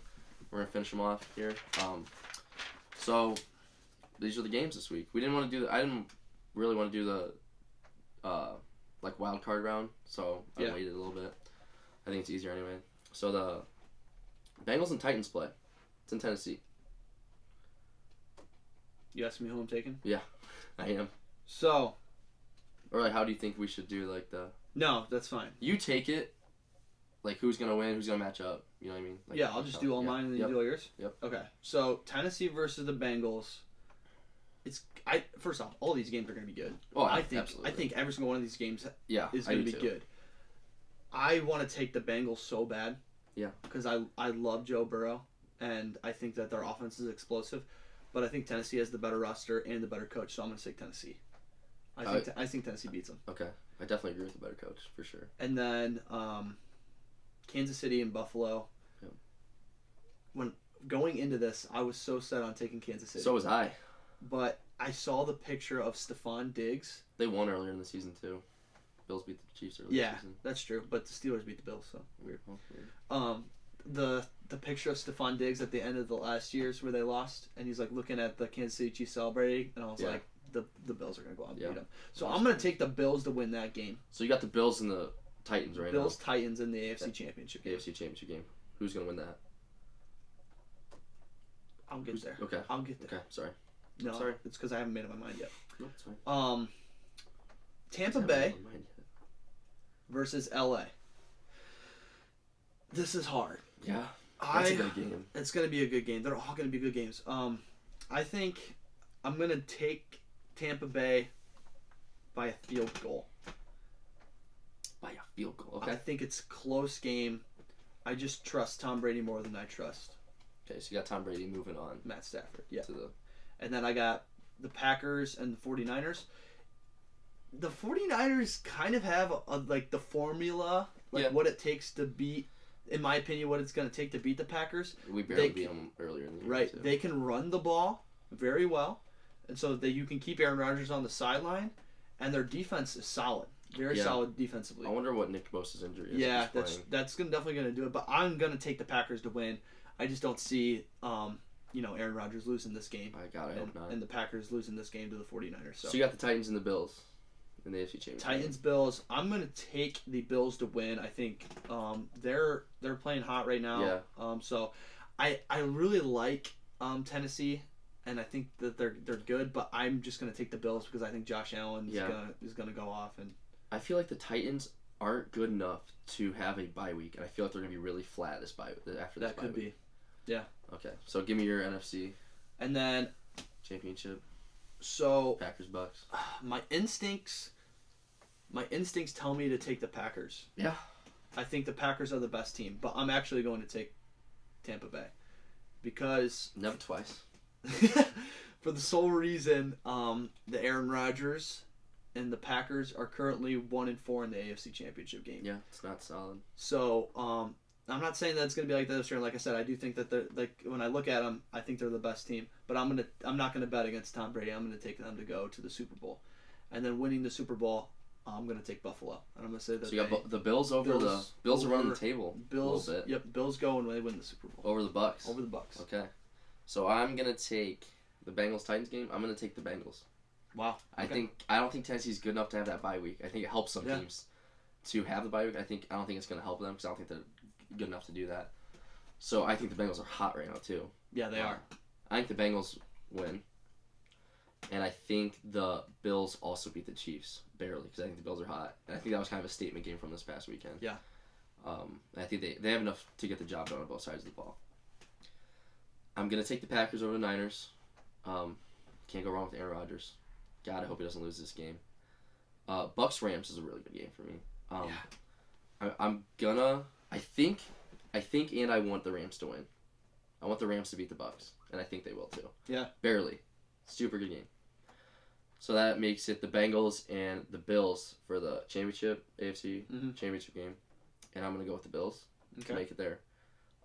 We're gonna finish them off here. So these are the games this week. We didn't want to do. I didn't really want to do the like wild card round, so I waited a little bit. I think it's easier anyway. So the Bengals and Titans play. It's in Tennessee. You asking me who I'm taking? Yeah, I am. So. Or like, how do you think we should do like the? No, that's fine. You take it. Like, who's gonna win? Who's gonna match up? You know what I mean? Like, yeah, I'll just do all mine and then you do all yours. Yep. Okay. So Tennessee versus the Bengals. First off, all these games are gonna be good. Oh, absolutely. I think every single one of these games is gonna be good. I want to take the Bengals so bad. Yeah. Because I love Joe Burrow and I think that their offense is explosive, but I think Tennessee has the better roster and the better coach, so I'm gonna take Tennessee. I think Tennessee beats them. Okay. I definitely agree with the better coach, for sure. And then Kansas City and Buffalo. Yep. When going into this, I was so set on taking Kansas City. So was I. But I saw the picture of Stephon Diggs. They won earlier in the season, too. Bills beat the Chiefs earlier in the season. Yeah, that's true. But the Steelers beat the Bills, so weird. Oh, weird. The picture of Stephon Diggs at the end of the last years where they lost, and he's like looking at the Kansas City Chiefs celebrating, and I was like, the Bills are going to go out and beat them. So I'm going to take the Bills to win that game. So you got the Bills and the Titans right now. Bills-Titans in the AFC Championship game. AFC Championship game. Who's going to win that? I'll get there. Okay. I'll get there. Okay, sorry. No, sorry. It's because I haven't made up my mind yet. No, it's fine. Tampa Bay versus LA. This is hard. Yeah. That's a good game. It's going to be a good game. They're all going to be good games. I think I'm going to take Tampa Bay by a field goal. By a field goal, okay. I think it's a close game. I just trust Tom Brady more than I trust. Okay, so you got Tom Brady moving on. Matt Stafford, yeah. To the... And then I got the Packers and the 49ers. The 49ers kind of have like the formula, what it takes to beat, in my opinion, what it's going to take to beat the Packers. We barely beat them earlier in the year. Right. Too. They can run the ball very well, and so that you can keep Aaron Rodgers on the sideline, and their defense is solid. Very solid defensively. I wonder what Nick Bosa's injury is. Yeah, that's definitely going to do it, but I'm going to take the Packers to win. I just don't see Aaron Rodgers losing this game. I hope not. And the Packers losing this game to the 49ers. So you got the Titans and the Bills in the AFC Championship. Titans, Bills. I'm going to take the Bills to win. I think they're playing hot right now. Yeah. So I really like Tennessee, and I think that they're good, but I'm just going to take the Bills because I think Josh Allen is going to go off. And I feel like the Titans aren't good enough to have a bye week, and I feel like they're going to be really flat after this bye week. That could be. Yeah. Okay, so give me your NFC. And then Championship. So Packers, Bucks. My instincts tell me to take the Packers. Yeah. I think the Packers are the best team, but I'm actually going to take Tampa Bay because never twice. For the sole reason, the Aaron Rodgers and the Packers are currently 1-4 in the AFC Championship game. Yeah, it's not solid. So, I'm not saying that it's going to be like that this year. Like I said, I do think that they're when I look at them, I think they're the best team. But I'm not going to bet against Tom Brady. I'm going to take them to go to the Super Bowl, and then winning the Super Bowl I'm gonna take Buffalo, and I'm gonna say that. So you got the Bills over the Bills are running the table. Bills, a little bit. Yep, Bills go when they win the Super Bowl. Over the Bucks. Over the Bucks. Okay, so I'm gonna take the Bengals Titans game. I'm gonna take the Bengals. Wow. Okay. I don't think Tennessee's good enough to have that bye week. I think it helps some teams to have the bye week. I don't think it's gonna help them because I don't think they're good enough to do that. So I think the Bengals are hot right now too. Yeah, they are. I think the Bengals win. And I think the Bills also beat the Chiefs barely because I think the Bills are hot. And I think that was kind of a statement game from this past weekend. Yeah. I think they have enough to get the job done on both sides of the ball. I'm going to take the Packers over the Niners. Can't go wrong with Aaron Rodgers. God, I hope he doesn't lose this game. Bucks-Rams is a really good game for me. I think and I want the Rams to win. I want the Rams to beat the Bucks. And I think they will too. Yeah. Barely. Super good game. So that makes it the Bengals and the Bills for the championship, AFC championship game. And I'm going to go with the Bills to make it there.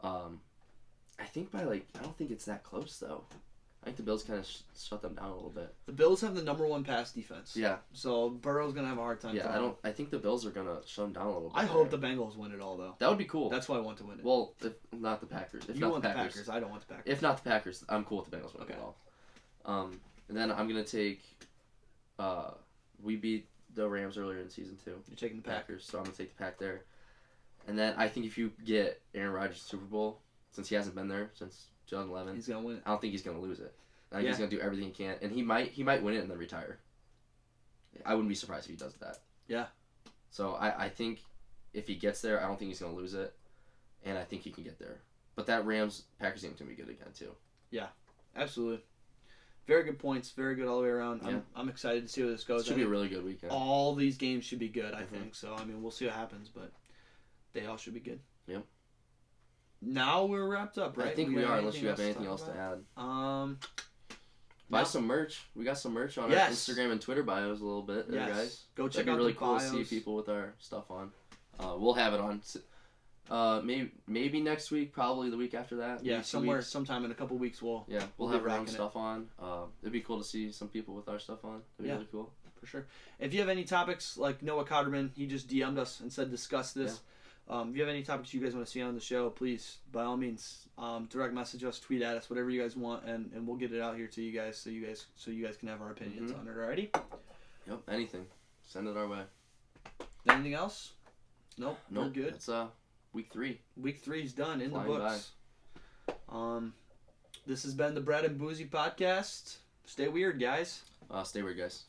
I think I don't think it's that close, though. I think the Bills kind of shut them down a little bit. The Bills have the number 1 pass defense. Yeah. So Burrow's going to have a hard time. Yeah, I think the Bills are going to shut them down a little bit. I hope the Bengals win it all, though. That would be cool. That's why I want to win it. Well, not the Packers. If you not want the Packers. I don't want the Packers. If not the Packers, I'm cool with the Bengals winning it all. And then I'm going to take... we beat the Rams earlier in season 2. You're taking the Packers, so I'm going to take the Pack there. And then I think if you get Aaron Rodgers Super Bowl, since he hasn't been there since 2011, he's going to win it. I don't think he's going to lose it. I think he's going to do everything he can. And he might win it and then retire. I wouldn't be surprised if he does that. Yeah. So I think if he gets there, I don't think he's going to lose it. And I think he can get there. But that Rams-Packers game is going to be good again, too. Yeah, absolutely. Very good points. Very good all the way around. Yeah. I'm excited to see where this goes. It should be a really good weekend. All these games should be good, I think. So, I mean, we'll see what happens, but they all should be good. Yep. Now we're wrapped up, right? I think we are, unless you have anything else to add. Buy some merch. We got some merch on our Instagram and Twitter bios a little bit there, guys. Go check out That'd be really the cool bios. to see people with our stuff on. We'll have it on. Maybe next week, probably the week after that. Yeah, sometime in a couple weeks we'll have our own stuff on. It'd be cool to see some people with our stuff on. It'd be really cool. For sure. If you have any topics, like Noah Cotterman, he just DM'd us and said discuss this. If you have any topics you guys want to see on the show, please, by all means, direct message us, tweet at us, whatever you guys want, and we'll get it out here to you guys so you guys can have our opinions on it. Alrighty? Yep. Anything. Send it our way. Anything else? Nope. We're good. It's week 3. Week 3 is done in Flying the books. This has been the Brad and Boosy podcast. Stay weird, guys. Stay weird, guys.